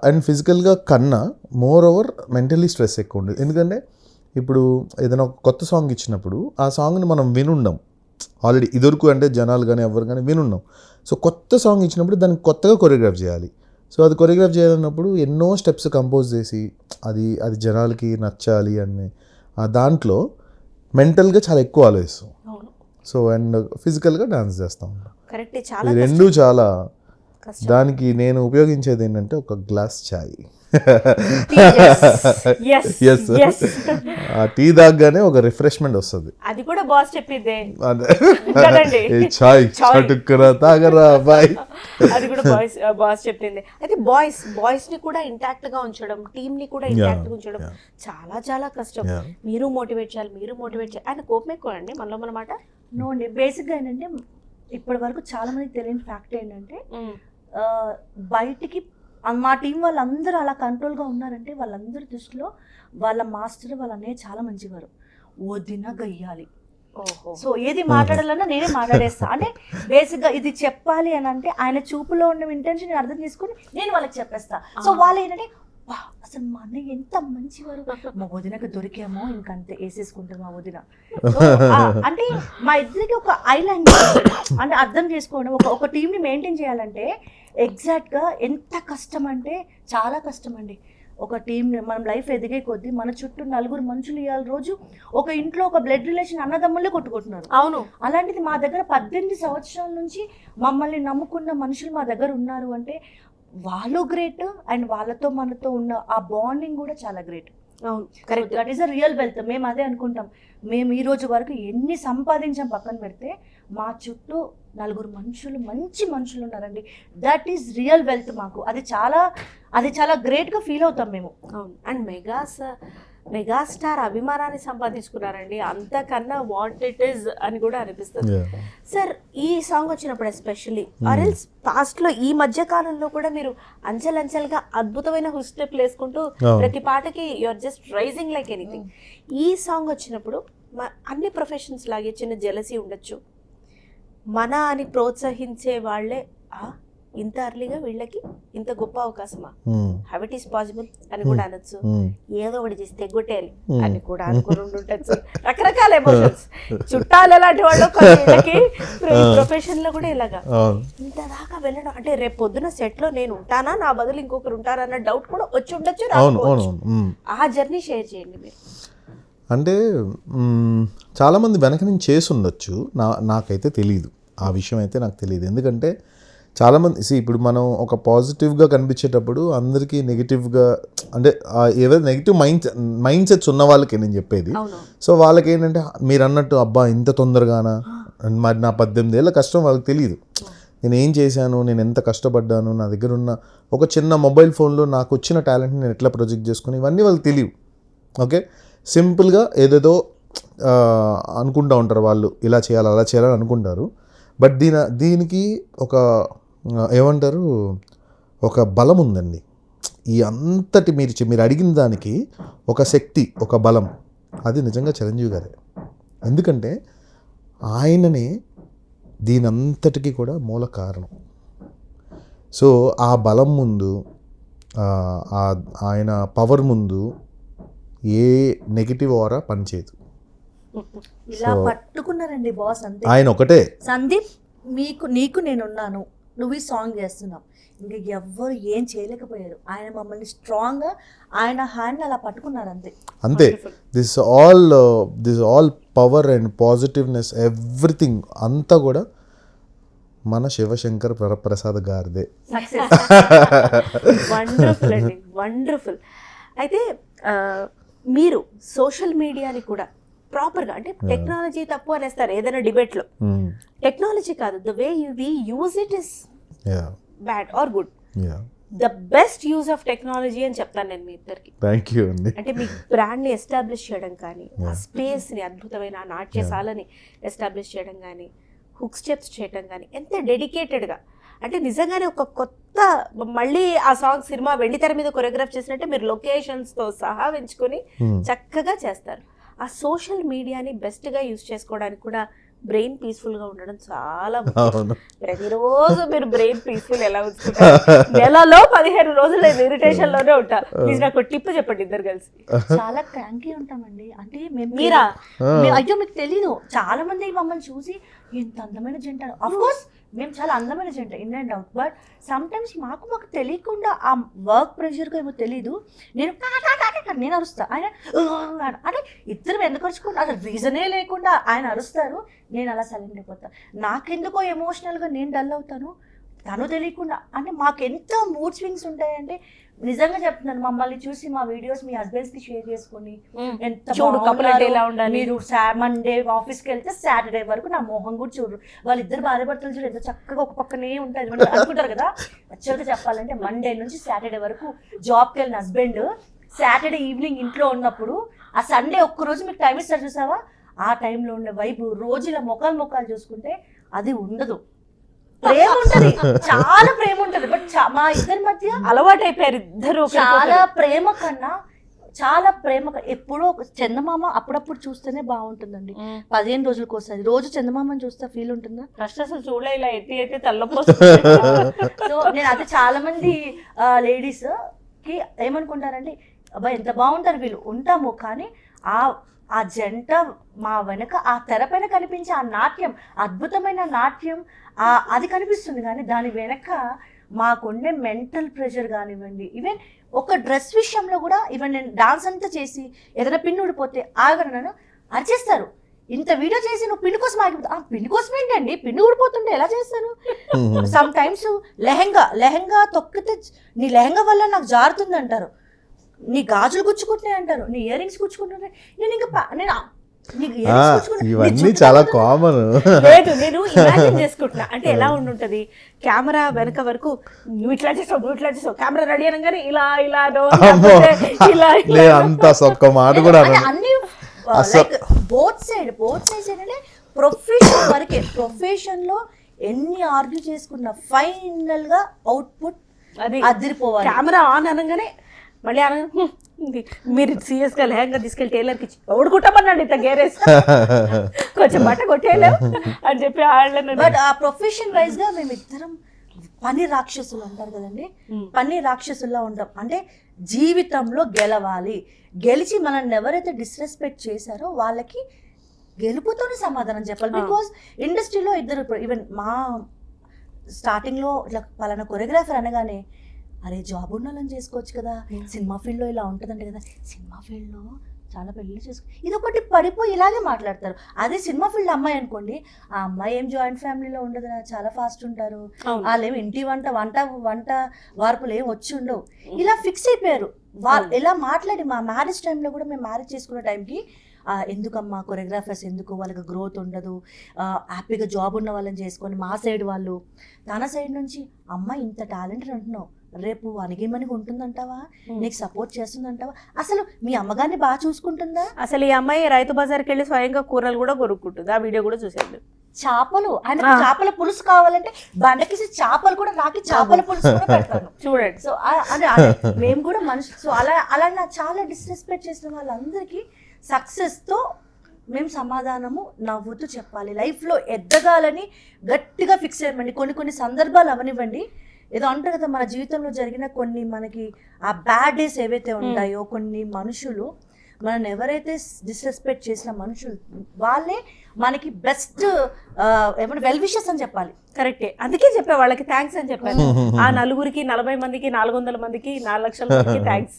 అండ్ ఫిజికల్గా కన్నా మోర్ ఓవర్ మెంటలీ స్ట్రెస్ ఎక్కువ ఉంటుంది. ఎందుకంటే ఇప్పుడు ఏదైనా ఒక కొత్త సాంగ్ ఇచ్చినప్పుడు ఆ సాంగ్ని మనం వినుండం ఆల్రెడీ, ఇదివరకు అంటే జనాలు కానీ ఎవరు కానీ వినున్నాం. సో కొత్త సాంగ్ ఇచ్చినప్పుడు దానికి కొత్తగా కొరియోగ్రాఫ్ చేయాలి. సో అది కొరియోగ్రాఫ్ చేయాలన్నప్పుడు ఎన్నో స్టెప్స్ కంపోజ్ చేసి అది జనాలకి నచ్చాలి అని దాంట్లో మెంటల్గా చాలా ఎక్కువ ఆలోచిస్తాం. సో అండ్ ఫిజికల్గా డాన్స్ చేస్తూ ఉంటాం. ఈ రెండు చాలా. దానికి నేను ఉపయోగించేది ఏంటంటే ఒక గ్లాస్ చాయ్. ఆ టీ దాగ్గానే ఒక రిఫ్రెష్మెంట్ వస్తుంది. అది కూడా బాస్ చెప్పిందే, చాయ్ చటుక్కున తాగరా బాయ్, అది కూడా బాస్ చెప్పింది. అయితే బాయ్స్ ని కూడా ఇంటాక్ట్ గా ఉంచడం, టీమ్ ని కూడా ఇంటాక్ట్ గా ఉంచడం చాలా చాలా కష్టం. మీరు మోటివేట్ చేయాలి. ఆయన కోపం ఎక్కువ అండి మనలో మన మాట. నో అండి, బేసిక్గా ఏంటంటే ఇప్పటి వరకు చాలా మందికి తెలియని ఫ్యాక్ట్ ఏంటంటే బయటికి మా టీం వాళ్ళందరూ అలా కంట్రోల్గా ఉన్నారంటే వాళ్ళందరి దృష్టిలో వాళ్ళ మాస్టర్ వాళ్ళ అన్నయ్య చాలా మంచివారు. వదిన గయ్యాలి. సో ఏది మాట్లాడాలన్నా నేనే మాట్లాడేస్తా. అంటే బేసిక్గా ఇది చెప్పాలి అని అంటే ఆయన చూపులో ఉన్న ఇంటెన్షన్ అర్థం చేసుకుని నేను వాళ్ళకి చెప్పేస్తా. సో వాళ్ళు ఏంటంటే అసలు మా అన్నయ్య ఎంత మంచివారు, మా వదినకు దొరికామో ఇంకంతే వేసేసుకుంటాం మా వదిన. అంటే మా ఇద్దరికి ఒక ఐ లాంగ్వేజ్ అంటే అర్థం చేసుకోవడం. ఒక టీంని మెయింటైన్ చేయాలంటే ఎగ్జాక్ట్గా ఎంత కష్టం అంటే చాలా కష్టం అండి. ఒక టీం మనం లైఫ్ ఎదిగే కొద్దీ మన చుట్టూ 4 మనుషులు ఇవాళ రోజు ఒక ఇంట్లో ఒక బ్లడ్ రిలేషన్ అన్నదమ్ములే కొట్టుకుంటున్నారు. అవును. అలాంటిది మా దగ్గర 18 సంవత్సరాల నుంచి మమ్మల్ని నమ్ముకున్న మనుషులు మా దగ్గర ఉన్నారు అంటే వాళ్ళు గ్రేట్, అండ్ వాళ్ళతో మనతో ఉన్న ఆ బాండింగ్ కూడా చాలా గ్రేట్. అవును, correct. That is a real wealth. మేము అదే అనుకుంటాం. మేము ఈ రోజు వరకు ఎన్ని సంపాదించాం పక్కన పెడితే మా చుట్టూ 4 మనుషులు, మంచి మనుషులు ఉన్నారండి. దట్ ఈస్ రియల్ వెల్త్ మాకు. అది చాలా గ్రేట్గా ఫీల్ అవుతాం మేము. అవును. అండ్ మెగాస్టార్ అభిమానాన్ని సంపాదించుకున్నారండి, అంతకన్నా వాట్ ఇట్ ఈస్ అని కూడా అనిపిస్తుంది. సార్ ఈ సాంగ్ వచ్చినప్పుడు ఎస్పెషల్లీ ఆర్ఎల్స్ పాస్ట్ లో ఈ మధ్య కాలంలో కూడా మీరు అంచెలంచెలుగా అద్భుతమైన హుక్ స్టెప్లు వేసుకుంటూ ప్రతి పాటకి you're just rising like anything. ఈ సాంగ్ వచ్చినప్పుడు అన్ని ప్రొఫెషన్స్ లాగే చిన్న జెలసీ ఉండొచ్చు. మన అని ప్రోత్సహించే వాళ్ళే ఇంత అర్లీగా వీళ్ళకి ఇంత గొప్ప అవకాశమా, హౌ ఇట్ ఈస్ పాసిబుల్ అని కూడా అనొచ్చు. ఏదో ఒకటి చేసి తెగొట్టేయాలి అని కూడా అనుకుని ఉండొచ్చు. రకరకాల ఎమోషన్స్. చుట్టాలు ఎలాంటి వాళ్ళు ప్రొఫెషన్ లో కూడా ఇలాగా ఇంత దాకా వెళ్ళడం అంటే రేపు పొద్దున సెట్ లో నేను ఉంటానా, నా బదులు ఇంకొకరు ఉంటారా అన్న డౌట్ కూడా వచ్చి ఉండొచ్చు. ఆ జర్నీ షేర్ చేయండి మీరు. అంటే చాలామంది వెనక నుంచి చేసి ఉండొచ్చు, నాకైతే తెలియదు, ఆ విషయం అయితే నాకు తెలియదు. ఎందుకంటే చాలామంది ఇప్పుడు మనం ఒక పాజిటివ్గా కనిపించేటప్పుడు అందరికీ నెగిటివ్గా అంటే ఏదైనా నెగిటివ్ మైండ్ సెట్స్ ఉన్న వాళ్ళకి నేను చెప్పేది. సో వాళ్ళకి ఏంటంటే మీరు అన్నట్టు అబ్బా ఇంత తొందరగానా, మరి నా 18 ఏళ్ళ కష్టం వాళ్ళకి తెలియదు. నేను ఏం చేశాను, నేను ఎంత కష్టపడ్డాను, నా దగ్గర ఉన్న ఒక చిన్న మొబైల్ ఫోన్లో నాకు వచ్చిన టాలెంట్ని నేను ఎట్లా ప్రొజెక్ట్ చేసుకుని, ఇవన్నీ వాళ్ళకి తెలియవు. ఓకే, సింపుల్గా ఏదేదో అనుకుంటూ ఉంటారు వాళ్ళు, ఇలా చేయాలి అలా చేయాలని అనుకుంటారు. బట్ దీనికి ఒక ఏమంటారు, ఒక బలం ఉందండి. ఈ అంతటి మీరు అడిగిన దానికి ఒక శక్తి, ఒక బలం, అది నిజంగా చిరంజీవి గారే. ఎందుకంటే ఆయననే దీనంతటికీ కూడా మూల కారణం. సో ఆ బలం ముందు, ఆయన పవర్ ముందు ఏ నెగిటివ్ ఆరా పనిచేయదు. ఇలా పట్టుకున్నారండి బాస్ అంతే. ఆయన ఒకటే సందీప్ నీకు నేనున్నాను, నువ్వు ఈ సాంగ్ చేస్తున్నావు, ఇంకా ఎవ్వరు ఏం చేయలేకపోయారు. ఆయన మమ్మల్ని స్ట్రాంగ్ గా ఆయన హ్యాండ్ అలా పట్టుకున్నారు అంతే. అంతే. This all power and positiveness everything అంతా కూడా మన శివశంకర్ వరప్రసాద్ గారిదే. వండర్ఫుల్ అండి, వండర్ఫుల్. అయితే మీరు సోషల్ మీడియాని కూడా ప్రాపర్గా, అంటే టెక్నాలజీ తప్పు అనేస్తారు ఏదైనా డిబేట్లో, టెక్నాలజీ కాదు, the way we use it is bad or good. The best use of technology అని చెప్తాను నేను మీ ఇద్దరికి. థ్యాంక్ యూ అండి. అంటే మీ బ్రాండ్ని ఎస్టాబ్లిష్ చేయడం కానీ, ఆ స్పేస్ని, అద్భుతమైన ఆ నాట్యశాలని ఎస్టాబ్లిష్ చేయడం కానీ, హుక్ స్టెప్స్ చేయడం కానీ, ఎంత డెడికేటెడ్గా, అంటే నిజంగానే ఒక కొత్త మళ్ళీ ఆ సాంగ్ సినిమా వెండితెర మీద కొరియోగ్రాఫ్ చేసినట్టే మీరు లొకేషన్స్తో సహా పెంచుకొని చక్కగా చేస్తారు. ఆ సోషల్ మీడియాని బెస్ట్గా యూజ్ చేసుకోవడానికి కూడా బ్రెయిన్ పీస్ఫుల్గా ఉండడం చాలా ముఖ్యం. ప్రతిరోజు మీరు బ్రెయిన్ పీస్ఫుల్ ఎలా ఉంచుకుంటారు? నెలలో 15 రోజులు ఇరిటేషన్ లోనే ఉంటా. ప్లీజ్ నాకు టిప్ చెప్పండి ఇద్దరు కలిసి. చాలా క్రాంకీ ఉంటామండి. అంటే మీరా? అయ్యో మీకు తెలీదు, చాలా మంది మమ్మల్ని చూసి ఎంత అందమైన జంట, అఫ్ కోర్స్ మేము చాలా అందమైన జంట in and out, but some times మాకు తెలియకుండా ఆ వర్క్ ప్రెషర్గా ఏమో తెలీదు, నేను అరుస్తా, ఆయన అంటే ఇద్దరు ఎందుకు అరుచుకుంటా, అసలు రీజనే లేకుండా ఆయన అరుస్తారు, నేను అలా సైలెంట్ అయిపోతా. నాకెందుకో ఎమోషనల్గా నేను డల్ అవుతాను, తను తెలియకుండా. అంటే మాకు ఎంత మూడ్ స్వింగ్స్ ఉంటాయంటే నిజంగా చెప్తున్నాను, మమ్మల్ని చూసి మా వీడియోస్ మీ హస్బెండ్స్ కి షేర్ చేసుకుని ఎంత మీరు మండే ఆఫీస్కి వెళ్తే సాటర్డే వరకు నా మోహం కూడా చూడరు, వాళ్ళిద్దరు భార్య భర్తలు చూడు ఎంత చక్కగా ఒక పక్కనే ఉంటుంది అనుకుంటారు కదా. యాక్చువల్గా చెప్పాలంటే మండే నుంచి సాటర్డే వరకు జాబ్కి వెళ్ళిన హస్బెండ్ సాటర్డే ఈవినింగ్ ఇంట్లో ఉన్నప్పుడు ఆ సండే ఒక్కరోజు మీకు టైం ఇస్తారు చూసావా, ఆ టైంలో ఉండే వైపు రోజుల మొక్కలు చూసుకుంటే అది ఉండదు. ప్రేమ ఉంటది, చాలా ప్రేమ ఉంటది, బట్ మా ఇద్దరి మధ్య అలవాటు అయిపోయారు ఇద్దరు. చాలా ప్రేమ కన్నా ఎప్పుడో చందమామ అప్పుడప్పుడు చూస్తేనే బాగుంటుందండి. 15 రోజులకు వస్తుంది, రోజు చందమామని చూస్తే ఫీల్ ఉంటుందా? ఫస్ట్ అసలు చూడలే, ఇలా ఎత్తి తల్లపో. సో నేను అది చాలా మంది లేడీస్ కి ఏమనుకుంటారంటే అబ్బాయి ఎంత బాగుంటారు వీళ్ళు, ఉంటాము, కానీ ఆ జంట మా వెనక ఆ తెర పైన కనిపించే ఆ నాట్యం, అద్భుతమైన నాట్యం అది కనిపిస్తుంది, కానీ దాని వెనక మాకుండే మెంటల్ ప్రెషర్ కానివ్వండి, ఈవెన్ ఒక డ్రెస్ విషయంలో కూడా, ఈవెన్ నేను డాన్స్ అంతా చేసి ఏదైనా పిన్ ఊడిపోతే ఆగను అరిచేస్తారు, ఇంత వీడియో చేసి నువ్వు పిన్ కోసం ఆగిపోతా. పిన్ కోసం ఏంటండి, పిన్ ఊడిపోతుంటే ఎలా చేస్తాను? సమ్ టైమ్స్ లెహంగా తొక్కితే నీ లెహంగా వల్ల నాకు జారుతుంది అంటారు, నీ గాజులు గుచ్చుకుంటున్నాయి అంటారు, నీ ఇయర్ రింగ్స్ గుచ్చుకుంటున్నాయి. నేను ఇంకా ఇవన్నీ చాలా కామన్. లేదు, నేను ఇమాజిన్ చేసుకుంటున్నా, అంటే ఎలా ఉండుంటది, కెమెరా వెనక వరకు నువ్వు ఇట్లా చేసావు, కెమెరా రెడీ అనగానే ఇలా అంత ఒక్క మాట కూడా అన్ని బోత్ సైడ్స్ ఏంటంటే ప్రొఫెషన్ వరకే. ప్రొఫెషన్ లో ఎన్ని ఆర్గ్యూ చేసుకున్నా ఫైనల్ గా అవుట్పుట్ అది అదిరిపోవాలి. కెమెరా ఆన్ అనగానే మళ్ళీ మీరు సీరియస్ గా లెహంగా తీసుకెళ్ళి టైలర్కి ఇచ్చి ఓడుకుంటామన్నాడు, ఇంత గేరేసి కొంచెం బట్ట కొట్టేయలేవు అని చెప్పి వాళ్ళని. బట్ ఆ ప్రొఫెషన్ వైజ్ గా మేమిద్దరం పని రాక్షసులు అంటారు కదండి, పని రాక్షసుల్లా ఉంటాం. అంటే జీవితంలో గెలవాలి, గెలిచి మనల్ని ఎవరైతే డిస్రెస్పెక్ట్ చేశారో వాళ్ళకి గెలుపుతోనే సమాధానం చెప్పాలి. బికాజ్ ఇండస్ట్రీలో ఇద్దరు, ఈవెన్ మా స్టార్టింగ్లో ఇట్లా పలానా కొరియోగ్రాఫర్ అనగానే అరే జాబ్ ఉన్న వాళ్ళని చేసుకోవచ్చు కదా, సినిమా ఫీల్డ్లో ఇలా ఉంటుందంటే కదా, సినిమా ఫీల్డ్లో చాలా పెళ్ళిళ్ళు చేసుకో, ఇది ఒకటి పడిపోయి ఇలాగే మాట్లాడతారు. అదే సినిమా ఫీల్డ్ అమ్మాయి అనుకోండి, ఆ అమ్మాయి ఏం జాయింట్ ఫ్యామిలీలో ఉండదు, చాలా ఫాస్ట్ ఉంటారు, వాళ్ళేమి ఇంటి వంట వార్పులు ఏం వచ్చి ఉండవు, ఇలా ఫిక్స్ అయిపోయారు. వాళ్ళు ఇలా మాట్లాడి మా మ్యారేజ్ టైంలో కూడా, మేము మ్యారేజ్ చేసుకునే టైంకి ఎందుకమ్మా కొరియోగ్రాఫర్స్ ఎందుకు, వాళ్ళకి గ్రోత్ ఉండదు, హ్యాపీగా జాబ్ ఉన్న వాళ్ళని చేసుకొని, మా సైడ్ వాళ్ళు తన సైడ్ నుంచి అమ్మ ఇంత టాలెంటెడ్ అంటున్నావు, రేపు అణిగిమణిగి ఉంటుందంటావా, నీకు సపోర్ట్ చేస్తుందంటావా, అసలు మీ అమ్మగారిని బాగా చూసుకుంటుందా? అసలు ఈ అమ్మాయి రైతు బజార్కి వెళ్ళి స్వయంగా కూరలు కూడా కొనుక్కుంటుంది, ఆ వీడియో కూడా చూసేది. చేపలు, ఆయన చేపల పులుసు కావాలంటే బండకేసి చేపలు కూడా నాకి చేపల పులుసు కూడా పెడతాను చూడండి. సో అదే మేము కూడా మనిషి. సో అలా నాకు చాలా డిస్రెస్పెక్ట్ చేసిన వాళ్ళందరికీ సక్సెస్తో మేము సమాధానము నవ్వుతూ చెప్పాలి. లైఫ్లో ఎదగాలని గట్టిగా ఫిక్స్ అయ్యమండి. కొన్ని సందర్భాలు అవనివ్వండి, ఏదో అంటారు కదా, మన జీవితంలో జరిగిన కొన్ని మనకి ఆ బ్యాడ్ డేస్ ఏవైతే ఉంటాయో, కొన్ని మనుషులు మనం ఎవరైతే డిస్రెస్పెక్ట్ చేసిన మనుషులు వాళ్ళే మనకి బెస్ట్ ఏమంటే వెల్ విషెస్ అని చెప్పాలి. కరెక్టే, అందుకే చెప్పా వాళ్ళకి థ్యాంక్స్ అని చెప్పాను. ఆ నలుగురికి 40 మందికి 400 మందికి 4 లక్షల మందికి థ్యాంక్స్.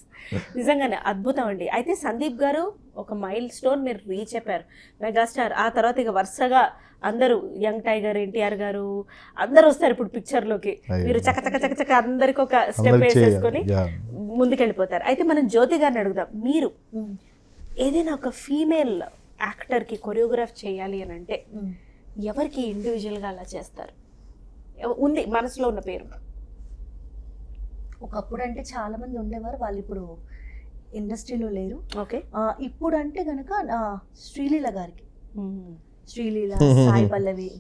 నిజంగానే అద్భుతం అండి. అయితే సందీప్ గారు ఒక మైల్ స్టోన్ మీరు రీచ్ అయిపోయారు, మెగాస్టార్. ఆ తర్వాత ఇక వరుసగా అందరూ యంగ్ టైగర్, ఎన్టీఆర్ గారు అందరూ వస్తారు ఇప్పుడు పిక్చర్ లోకి. మీరు చక చక చక చక అందరికి ఒక స్టెప్ వేసేసుకొని ముందుకెళ్ళిపోతారు. అయితే మనం జ్యోతి గారిని అడుగుదాం, మీరు ఏదైనా ఒక ఫీమేల్ యాక్టర్కి కొరియోగ్రాఫ్ చేయాలి అని అంటే ఎవరికి ఇండివిజువల్గా అలా చేస్తారు? ఉంది మనసులో ఉన్న పేరు? ఒకప్పుడు అంటే చాలా మంది ఉండేవారు, వాళ్ళు ఇప్పుడు ఇండస్ట్రీలో లేరు. ఓకే. ఇప్పుడు అంటే కనుక శ్రీలీల గారికి, శ్రీలీల, సాయి పల్లవి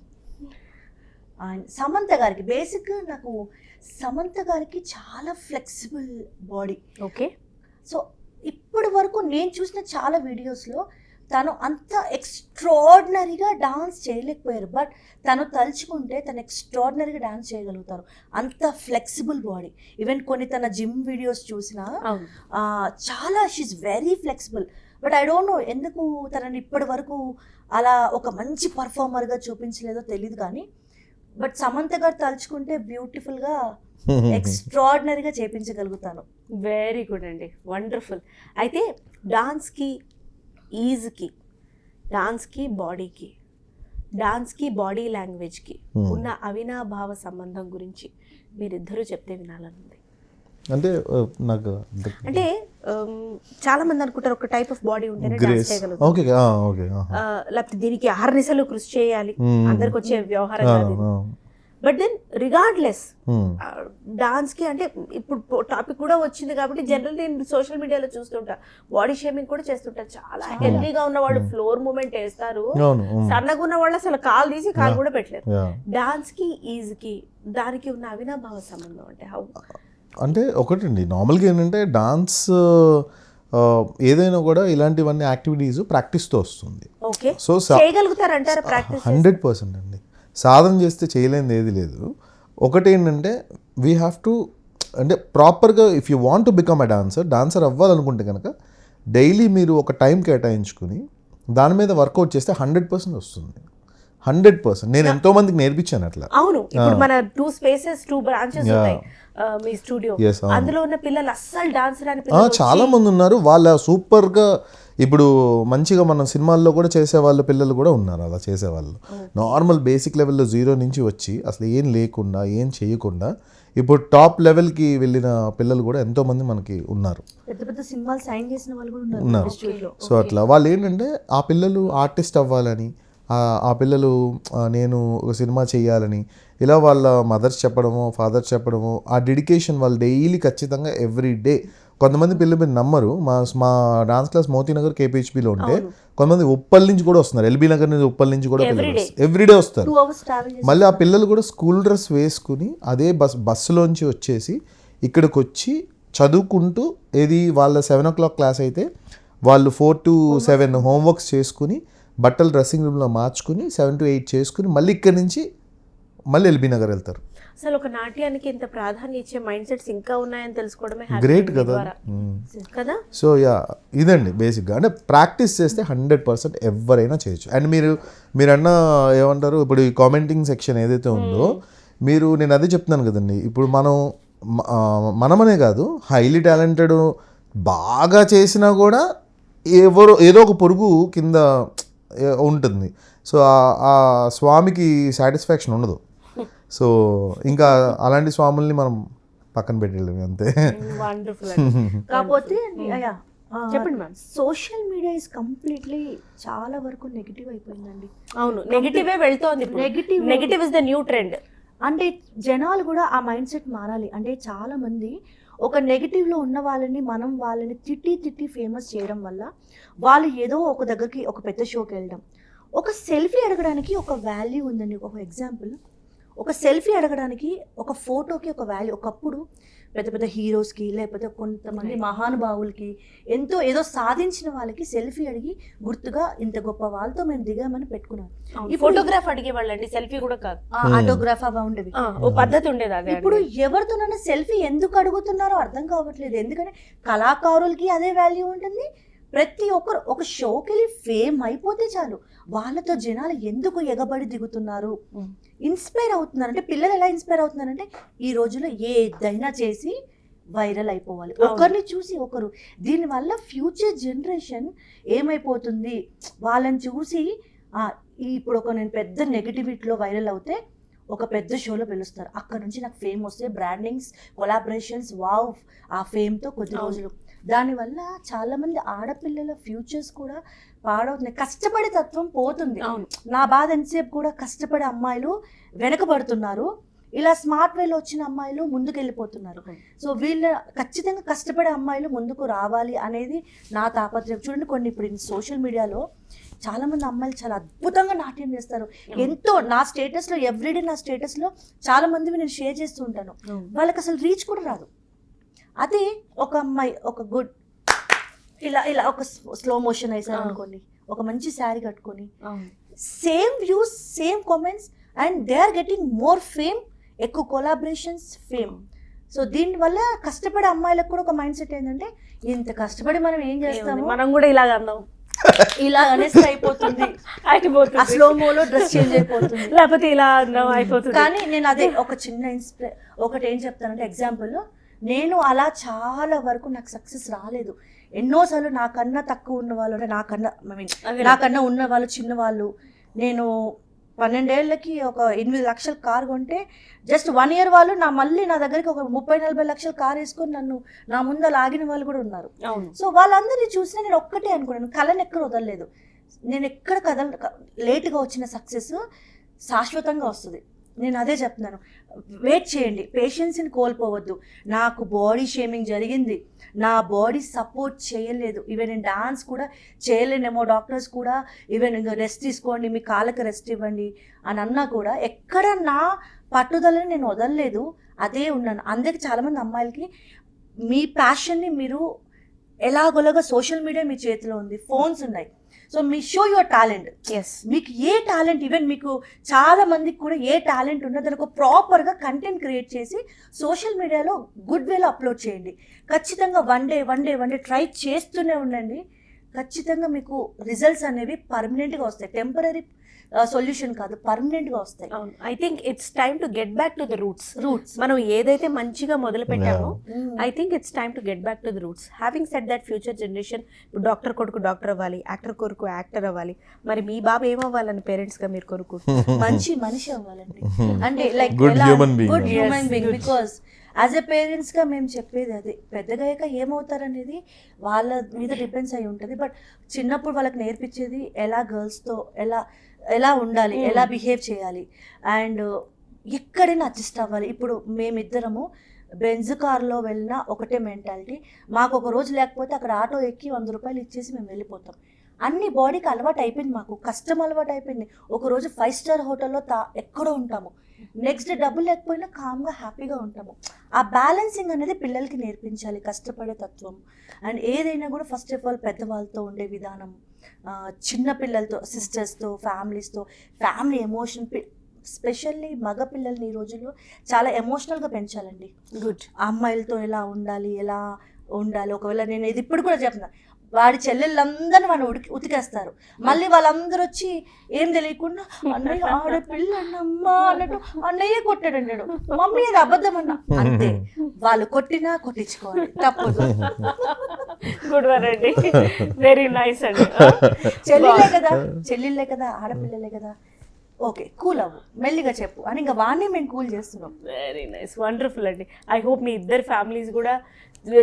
అండ్ సమంత గారికి. బేసిక్గా నాకు సమంత గారికి చాలా ఫ్లెక్సిబుల్ బాడీ. ఓకే. సో ఇప్పటి వరకు నేను చూసిన చాలా వీడియోస్లో తను అంత ఎక్స్ట్రాడినరీగా డాన్స్ చేయలేకపోయారు, బట్ తను తలుచుకుంటే తను ఎక్స్ట్రాడినరీగా డాన్స్ చేయగలుగుతారు. అంత ఫ్లెక్సిబుల్ బాడీ. ఈవెన్ కొన్ని తన జిమ్ వీడియోస్ చూసినా చాలా she very flexible. But I don't know ఎందుకు తనని ఇప్పటి వరకు అలా ఒక మంచి పర్ఫార్మర్గా చూపించలేదో తెలియదు, కానీ బట్ సమంత గారు తలుచుకుంటే బ్యూటిఫుల్గా ఎక్స్ట్రాడినరీగా చేపించగలుగుతాను. వెరీ గుడ్ అండి, వండర్ఫుల్. అయితే డాన్స్కి, ఈజ్కి, డాన్స్కి, బాడీకి, డాన్స్కి, బాడీ లాంగ్వేజ్కి ఉన్న అవినాభావ సంబంధం గురించి మీరిద్దరూ చెప్తే వినాలనుంది. అంటే నాకు అంటే చాలా మంది అనుకుంటారు ఒక టైప్ ఆఫ్ బాడీ ఉంటేనే డాన్స్ చేయగలుగుతారు, లేకపోతే దీనికి అహర్నిశలు కృషి చేయాలి, అందరికి వచ్చే వ్యవహారం కాదు. బట్ దెన్ రిగార్డ్లెస్ డాన్స్ కి అంటే ఇప్పుడు టాపిక్ కూడా వచ్చింది కాబట్టి జనరల్ నేను సోషల్ మీడియాలో చూస్తుంటా బాడీ షేమింగ్ కూడా చేస్తుంటా. చాలా హెల్దీగా ఉన్న వాళ్ళు ఫ్లోర్ మూమెంట్ వేస్తారు, సన్నగా ఉన్న వాళ్ళు అసలు కాలు తీసి కాలు కూడా పెట్టలేరు. డాన్స్ కి, ఈజ్ కి దానికి ఉన్న అవినాభావ సంబంధం అంటే హౌ? అంటే ఒకటండి, నార్మల్గా ఏంటంటే డాన్స్ ఏదైనా కూడా ఇలాంటివన్నీ యాక్టివిటీస్ ప్రాక్టీస్తో వస్తుంది. ఓకే. So చేయగలుగుతారంటారా practice? 100% అండి. సాధన చేస్తే చేయలేనిది ఏది లేదు. ఒకటి ఏంటంటే వీ హ్యావ్ టు అంటే ప్రాపర్గా if you want to become a dancer అవ్వాలనుకుంటే కనుక డైలీ మీరు ఒక టైం కేటాయించుకుని దాని మీద వర్కౌట్ చేస్తే 100% వస్తుంది. 100% నేను ఎంతో మందికి నేర్పించాను అట్లా. అవును, ఇప్పుడు మన 2 స్పేసెస్ 2 బ్రాంచెస్ ఉన్నాయి మీ స్టూడియో, అందులో ఉన్న పిల్లలు అస్సలు డాన్సర్ అని చాలా మంది ఉన్నారు. వాళ్ళ సూపర్గా ఇప్పుడు మంచిగా మనం సినిమాల్లో కూడా చేసేవాళ్ళు పిల్లలు కూడా ఉన్నారు అలా చేసేవాళ్ళు. నార్మల్ బేసిక్ లెవెల్లో 0 నుంచి వచ్చి అసలు ఏం లేకుండా ఏం చేయకుండా ఇప్పుడు టాప్ లెవెల్కి వెళ్ళిన పిల్లలు కూడా ఎంతో మంది మనకి ఉన్నారు. పెద్ద పెద్ద సినిమాలు సైన్ చేసిన వాళ్ళు కూడా ఉన్నారు. సో అట్లా వాళ్ళు ఏంటంటే ఆ పిల్లలు ఆర్టిస్ట్ అవ్వాలని, ఆ పిల్లలు నేను ఒక సినిమా చేయాలని ఇలా వాళ్ళ మదర్స్ చెప్పడము, ఫాదర్స్ చెప్పడము, ఆ డెడికేషన్ వాళ్ళు డైలీ ఖచ్చితంగా ఎవ్రీ డే. కొంతమంది పిల్లలు మీరు నమ్మరు, మా డాన్స్ క్లాస్ మోతీనగర్ కేపీహెచ్బీలో ఉంటే కొంతమంది ఉప్పల్ నుంచి కూడా వస్తున్నారు, ఎల్బీ నగర్ నుంచి ఉప్పల్ నుంచి కూడా పిల్లలు ఎవ్రీడే వస్తారు. మళ్ళీ ఆ పిల్లలు కూడా స్కూల్ డ్రెస్ వేసుకుని అదే బస్సులోంచి వచ్చేసి ఇక్కడికి వచ్చి చదువుకుంటూ, ఏది వాళ్ళ 7 o'clock క్లాస్ అయితే వాళ్ళు 4 to 7 హోంవర్క్స్ చేసుకుని బట్టలు డ్రెస్సింగ్ రూమ్లో మార్చుకుని 7 to 8 చేసుకుని మళ్ళీ ఇక్కడి నుంచి మళ్ళీ ఎల్బీ నగర్ వెళ్తారు. అసలు ఒక నాట్యానికి ఇంత ప్రాధాన్యత ఇచ్చే మైండ్ సెట్స్ ఇంకా ఉన్నాయని తెలుసుకోవడమే గ్రేట్ కదా. సో ఇదండి బేసిక్గా, అంటే ప్రాక్టీస్ చేస్తే 100% ఎవరైనా చేయొచ్చు. అండ్ మీరు అన్న ఏమంటారు, ఇప్పుడు ఈ కామెంటింగ్ సెక్షన్ ఏదైతే ఉందో నేను అదే చెప్తున్నాను కదండి, ఇప్పుడు మనమనే కాదు హైలీ టాలెంటెడ్ బాగా చేసినా కూడా ఏదో ఒక పొరుగు కింద ఉంటుంది. సో ఆ స్వామికి సాటిస్ఫాక్షన్ ఉండదు. సో ఇంకా అలాంటి స్వాముల్ని మనం పక్కన పెట్టలేము అంతే. కాకపోతే చెప్పండి ma'am, social media is completely చాలా వరకు నెగిటివ్ అయిపోయిందండి. అవును, నెగిటివే వెళ్తోంది. Negative is the new trend. అంటే జనాలు కూడా ఆ మైండ్ సెట్ మారాలి. అంటే చాలా మంది ఒక నెగిటివ్లో ఉన్న వాళ్ళని తిట్టి ఫేమస్ చేయడం వల్ల వాళ్ళు ఏదో ఒక దగ్గరికి ఒక పెద్ద షోకి వెళ్ళడం, ఒక సెల్ఫీ అడగడానికి ఒక వాల్యూ ఉందండి. ఒక ఎగ్జాంపుల్, ఒక సెల్ఫీ అడగడానికి ఒక ఫోటోకి ఒక వాల్యూ. ఒకప్పుడు పెద్ద పెద్ద హీరోస్కి లేకపోతే కొంతమంది మహానుభావులకి ఏదో సాధించిన వాళ్ళకి సెల్ఫీ అడిగి గుర్తుగా ఇంత గొప్ప వాళ్ళతో మేము దిగామని పెట్టుకున్నాం. ఈ ఫోటోగ్రాఫ్ అడిగేవాళ్ళండి, సెల్ఫీ కూడా కాదు, ఆటోగ్రాఫ్ అవి ఉండేవి, పద్ధతి ఉండేది. అదే ఇప్పుడు ఎవరితోనైనా సెల్ఫీ ఎందుకు అడుగుతున్నారో అర్థం కావట్లేదు. ఎందుకంటే కళాకారులకి అదే వాల్యూ ఉంటుంది, ప్రతి ఒక్కరు ఒక షోకి వెళ్ళి ఫేమ్ అయిపోతే చాలు, వాళ్ళతో జనాలు ఎందుకు ఎగబడి దిగుతున్నారు, ఇన్స్పైర్ అవుతున్నారు. అంటే పిల్లలు ఎలా ఇన్స్పైర్ అవుతున్నారంటే ఈ రోజుల్లో ఏదైనా చేసి వైరల్ అయిపోవాలి, ఒకరిని చూసి ఒకరు. దీనివల్ల ఫ్యూచర్ జనరేషన్ ఏమైపోతుంది, వాళ్ళని చూసి ఇప్పుడు నేను పెద్ద నెగిటివిటీలో వైరల్ అవుతే ఒక పెద్ద షోలో పిలుస్తారు, అక్కడ నుంచి నాకు ఫేమ్ వస్తే బ్రాండింగ్స్, కొలాబరేషన్స్, వావ్, ఆ ఫేమ్తో కొద్ది రోజులు. దానివల్ల చాలామంది ఆడపిల్లల ఫ్యూచర్స్ కూడా పాడవుతున్నాయి, కష్టపడే తత్వం పోతుంది. నా బాధ ఎంతసేపు కూడా కష్టపడే అమ్మాయిలు వెనకబడుతున్నారు, ఇలా స్మార్ట్ వేలో వచ్చిన అమ్మాయిలు ముందుకు వెళ్ళిపోతున్నారు. సో వీళ్ళ ఖచ్చితంగా కష్టపడే అమ్మాయిలు ముందుకు రావాలి అనేది నా తాపత్రయం. చూడండి, కొన్ని ఇప్పుడు సోషల్ మీడియాలో చాలా మంది అమ్మాయిలు చాలా అద్భుతంగా నాట్యం చేస్తారు. ఎంతో నా స్టేటస్లో ఎవ్రీడే నా స్టేటస్లో చాలా మందివి నేను షేర్ చేస్తూ ఉంటాను, వాళ్ళకి అసలు రీచ్ కూడా రాదు. అదే ఒక అమ్మాయి ఒక గుడ్ ఇలా ఒక స్లో మోషన్ వేసారు అనుకోండి, ఒక మంచి శారీ కట్టుకొని, same views, same comments, and they are getting more fame, ఎక్కువ కొలాబరేషన్స్, ఫేమ్. సో దీనివల్ల కష్టపడే అమ్మాయిలకు కూడా ఒక మైండ్ సెట్ ఏంటంటే, ఇంత కష్టపడి మనం ఏం చేస్తాము, మనం కూడా ఇలాగ అందాం, ఇలా అనేసి అయిపోతుంది, ఆ స్లో మోలో డ్రెస్ చేంజ్ అయిపోతుంది, లేకపోతే ఇలా అందాం అయిపోతుంది. కానీ నేను అదే ఒక చిన్న ఒకటి ఏం చెప్తానంటే ఎగ్జాంపుల్, నేను అలా చాలా వరకు నాకు సక్సెస్ రాలేదు. ఎన్నోసార్లు నాకన్నా తక్కువ ఉన్న వాళ్ళు, అంటే నాకన్నా ఉన్న వాళ్ళు, చిన్నవాళ్ళు, నేను 12 ఏళ్ళకి ఒక 8 లక్షల కారు కొంటే జస్ట్ 1 year వాళ్ళు మళ్ళీ నా దగ్గరికి ఒక 30-40 లక్షల కారు వేసుకొని నన్ను నా ముందు లాగిన వాళ్ళు కూడా ఉన్నారు. సో వాళ్ళందరినీ చూసినా నేను ఒక్కటే అనుకున్నాను, కళను ఎక్కడ వదలలేదు. నేను ఎక్కడ లేటుగా వచ్చిన సక్సెస్ శాశ్వతంగా వస్తుంది. నేను అదే చెప్తున్నాను, వెయిట్ చేయండి, పేషెన్స్ని కోల్పోవద్దు. నాకు బాడీ షేమింగ్ జరిగింది, నా బాడీ సపోర్ట్ చేయలేదు, ఈవెన్ నేను డాన్స్ కూడా చేయలేనేమో, డాక్టర్స్ కూడా ఈవెన్ ఇంకా రెస్ట్ తీసుకోండి, మీ కాళ్ళకి రెస్ట్ ఇవ్వండి అని అన్నా కూడా ఎక్కడ నా పట్టుదలని నేను వదలలేదు, అదే ఉన్నాను. అందరికి చాలామంది అమ్మాయిలకి మీ ప్యాషన్ని మీరు ఎలాగోలాగా సోషల్ మీడియా మీ చేతిలో ఉంది, ఫోన్స్ ఉన్నాయి, so me show your talent. మీకు ఏ టాలెంట్, ఈవెన్ మీకు చాలా మందికి కూడా ఏ టాలెంట్ ఉన్నదో దానికి ప్రాపర్గా కంటెంట్ క్రియేట్ చేసి సోషల్ మీడియాలో గుడ్ వేలో అప్లోడ్ చేయండి. ఖచ్చితంగా వన్ డే ట్రై చేస్తూనే ఉండండి. ఖచ్చితంగా మీకు రిజల్ట్స్ అనేవి పర్మనెంట్గా వస్తాయి, టెంపరీ సొల్యూషన్ కాదు, పర్మనెంట్గా వస్తాయి. I think it's time to get back to the roots. మనం ఏదైతే మంచిగా మొదలు పెట్టామో I think it's time to get back to the roots. Having said that future generation, ఇప్పుడు డాక్టర్ కొడుకు డాక్టర్ అవ్వాలి, యాక్టర్ కొడుకు యాక్టర్ అవ్వాలి. మరి మీ బాబు ఏమవ్వాలని పేరెంట్స్ గా మీరు కోరుకుంటున్నారు? మంచి మనిషి అవ్వాలండి, అంటే like good human being. Because as a పేరెంట్స్గా మేము చెప్పేది అదే, పెద్దగా అయ్యాక ఏమవుతారనేది వాళ్ళ మీద డిపెండ్స్ అయి ఉంటుంది. బట్ చిన్నప్పుడు వాళ్ళకి నేర్పించేది ఎలా గర్ల్స్తో ఎలా ఉండాలి, ఎలా బిహేవ్ చేయాలి, అండ్ ఎక్కడైనా అడ్జస్ట్ అవ్వాలి. ఇప్పుడు మేమిద్దరము బెంజ్ కార్లో వెళ్ళినా ఒకటే మెంటాలిటీ, మాకు ఒక రోజు లేకపోతే అక్కడ ఆటో ఎక్కి 100 రూపాయలు ఇచ్చేసి మేము వెళ్ళిపోతాం. అన్ని బాడీకి అలవాటు అయిపోయింది, మాకు కష్టం అలవాటు అయిపోయింది. ఒకరోజు 5 star హోటల్లో ఎక్కడో ఉంటాము, నెక్స్ట్ డే డబ్బులు లేకపోయినా కామ్గా హ్యాపీగా ఉంటాము. ఆ బ్యాలెన్సింగ్ అనేది పిల్లలకి నేర్పించాలి, కష్టపడే తత్వం. అండ్ ఏదైనా కూడా ఫస్ట్ ఆఫ్ ఆల్ పెద్దవాళ్ళతో ఉండే విధానం, చిన్న పిల్లలతో, సిస్టర్స్తో, ఫ్యామిలీ ఎమోషన్, స్పెషల్లీ మగ పిల్లల్ని ఈ రోజుల్లో చాలా ఎమోషనల్గా పెంచాలండి. గుడ్, అమ్మాయిలతో ఎలా ఉండాలి. ఒకవేళ నేను ఇది ఇప్పుడు కూడా చెప్తున్నా, వాడి చెల్లెళ్ళందరినీ వాళ్ళు ఉతికేస్తారు, మళ్ళీ వాళ్ళందరూ వచ్చి ఏం తెలియకుండా అన్నయ్య ఆడపిల్ల అన్నమ్మా అన్నట్టు అన్నయ్య కొట్టాడు అన్నాడు, మమ్మీ అది అబద్ధం అన్నా, అంతే. వాళ్ళు కొట్టినా కొట్టించుకోవాలి, తప్పదు. గుడ్ వన్ అండి, వెరీ నైస్ అండి. చెల్లిళ్ళే కదా ఆడపిల్లలే కదా, ఓకే కూల్ అవ్వు, మెల్లిగా చెప్పు అని ఇంకా వాడిని మేము కూల్ చేస్తున్నాం. వెరీ నైస్, వండర్ఫుల్ అండి. ఐ హోప్ మీ ఇద్దరు ఫ్యామిలీస్ కూడా,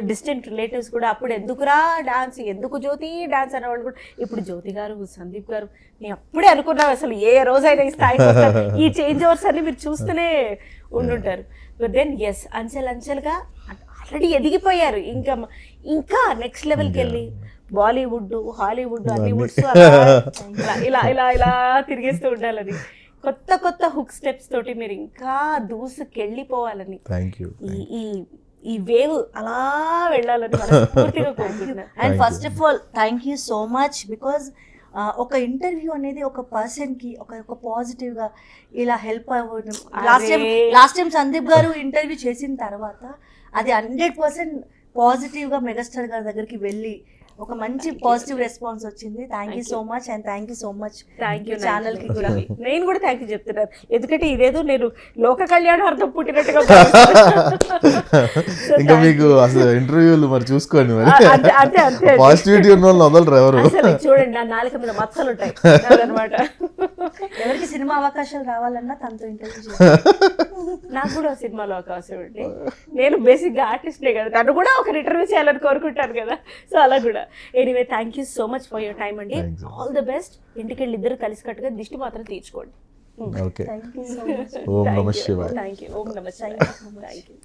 డిస్టెంట్ రిలేటివ్స్ కూడా అప్పుడు ఎందుకురా డాన్స్, ఎందుకు జ్యోతి డాన్స్ అనేవాళ్ళు కూడా ఇప్పుడు జ్యోతి గారు, సందీప్ గారు, నేను అప్పుడే అనుకున్నాను అసలు ఏ రోజైనా ఈ స్థాయికి వస్తారు. ఈ చేంజ్ ఓవర్స్ అన్ని మీరు చూస్తూనే ఉండుంటారు. బట్ దెన్ ఎస్, అంచెలంచెలుగా ఆల్రెడీ ఎదిగిపోయారు, ఇంకా నెక్స్ట్ లెవెల్కి వెళ్ళి బాలీవుడ్, హాలీవుడ్, హాలీవుడ్స్ ఇలా ఇలా ఇలా తిరిగేస్తూ ఉండాలని, కొత్త హుక్ స్టెప్స్ తోటి మీరు ఇంకా దూసుకెళ్ళిపోవాలని, ఈ వేవ్ అలా వెళ్ళాలని పూర్తిగా కోరుకుంటున్నాను. And first of all thank you so much, because ఒక ఇంటర్వ్యూ అనేది ఒక పర్సన్కి ఒక పాజిటివ్గా ఇలా హెల్ప్ అవ్వడం. లాస్ట్ టైం సందీప్ గారు ఇంటర్వ్యూ చేసిన తర్వాత అది 100% పాజిటివ్గా మెగాస్టార్ గారి దగ్గరికి వెళ్ళి ఒక మంచి పాజిటివ్ రెస్పాన్స్ వచ్చింది. Thank you so much and thank you so much thank you channel కి కూడా. నేను కూడా థ్యాంక్ యూ చెప్తున్నాను, ఎందుకంటే ఇదేదో నేను లోక కళ్యాణార్థం పుట్టినట్టుగా భావిస్తున్నాను. So, ఇంకా thank మీకు అసలు ఇంటర్వ్యూలు మరి చూసుకోండి మరి, అంతే అంతే అంతే పాజిటివిటీ ఉన్న వాళ్ళు వదలరు ఎవరు. అసలు చూడండి నా నాలుక మీద మచ్చలు ఉంటాయి అదనమాట. ఎవరికి సినిమా అవకాశాలు రావాలన్నా తనతో ఇంటర్వ్యూ నాకు కూడా సినిమాలో అవకాశం ఉంటే, నేను బేసిక్గా ఆర్టిస్ట్నే కదా, తను కూడా ఒక ఇంటర్వ్యూ చేయాలని కోరుకుంటాను కదా, సో అలా కూడా. Anyway thank you so much for your time అండి. Thanks. All the best. ఇంటికి వెళ్ళి ఇద్దరు కలిసికట్టుగా దిష్టి మాత్రం తీర్చుకోండి. Okay, thank you so much. ఓం నమ శివాయ. Thank you. ఓం నమ శివాయ. Thank you.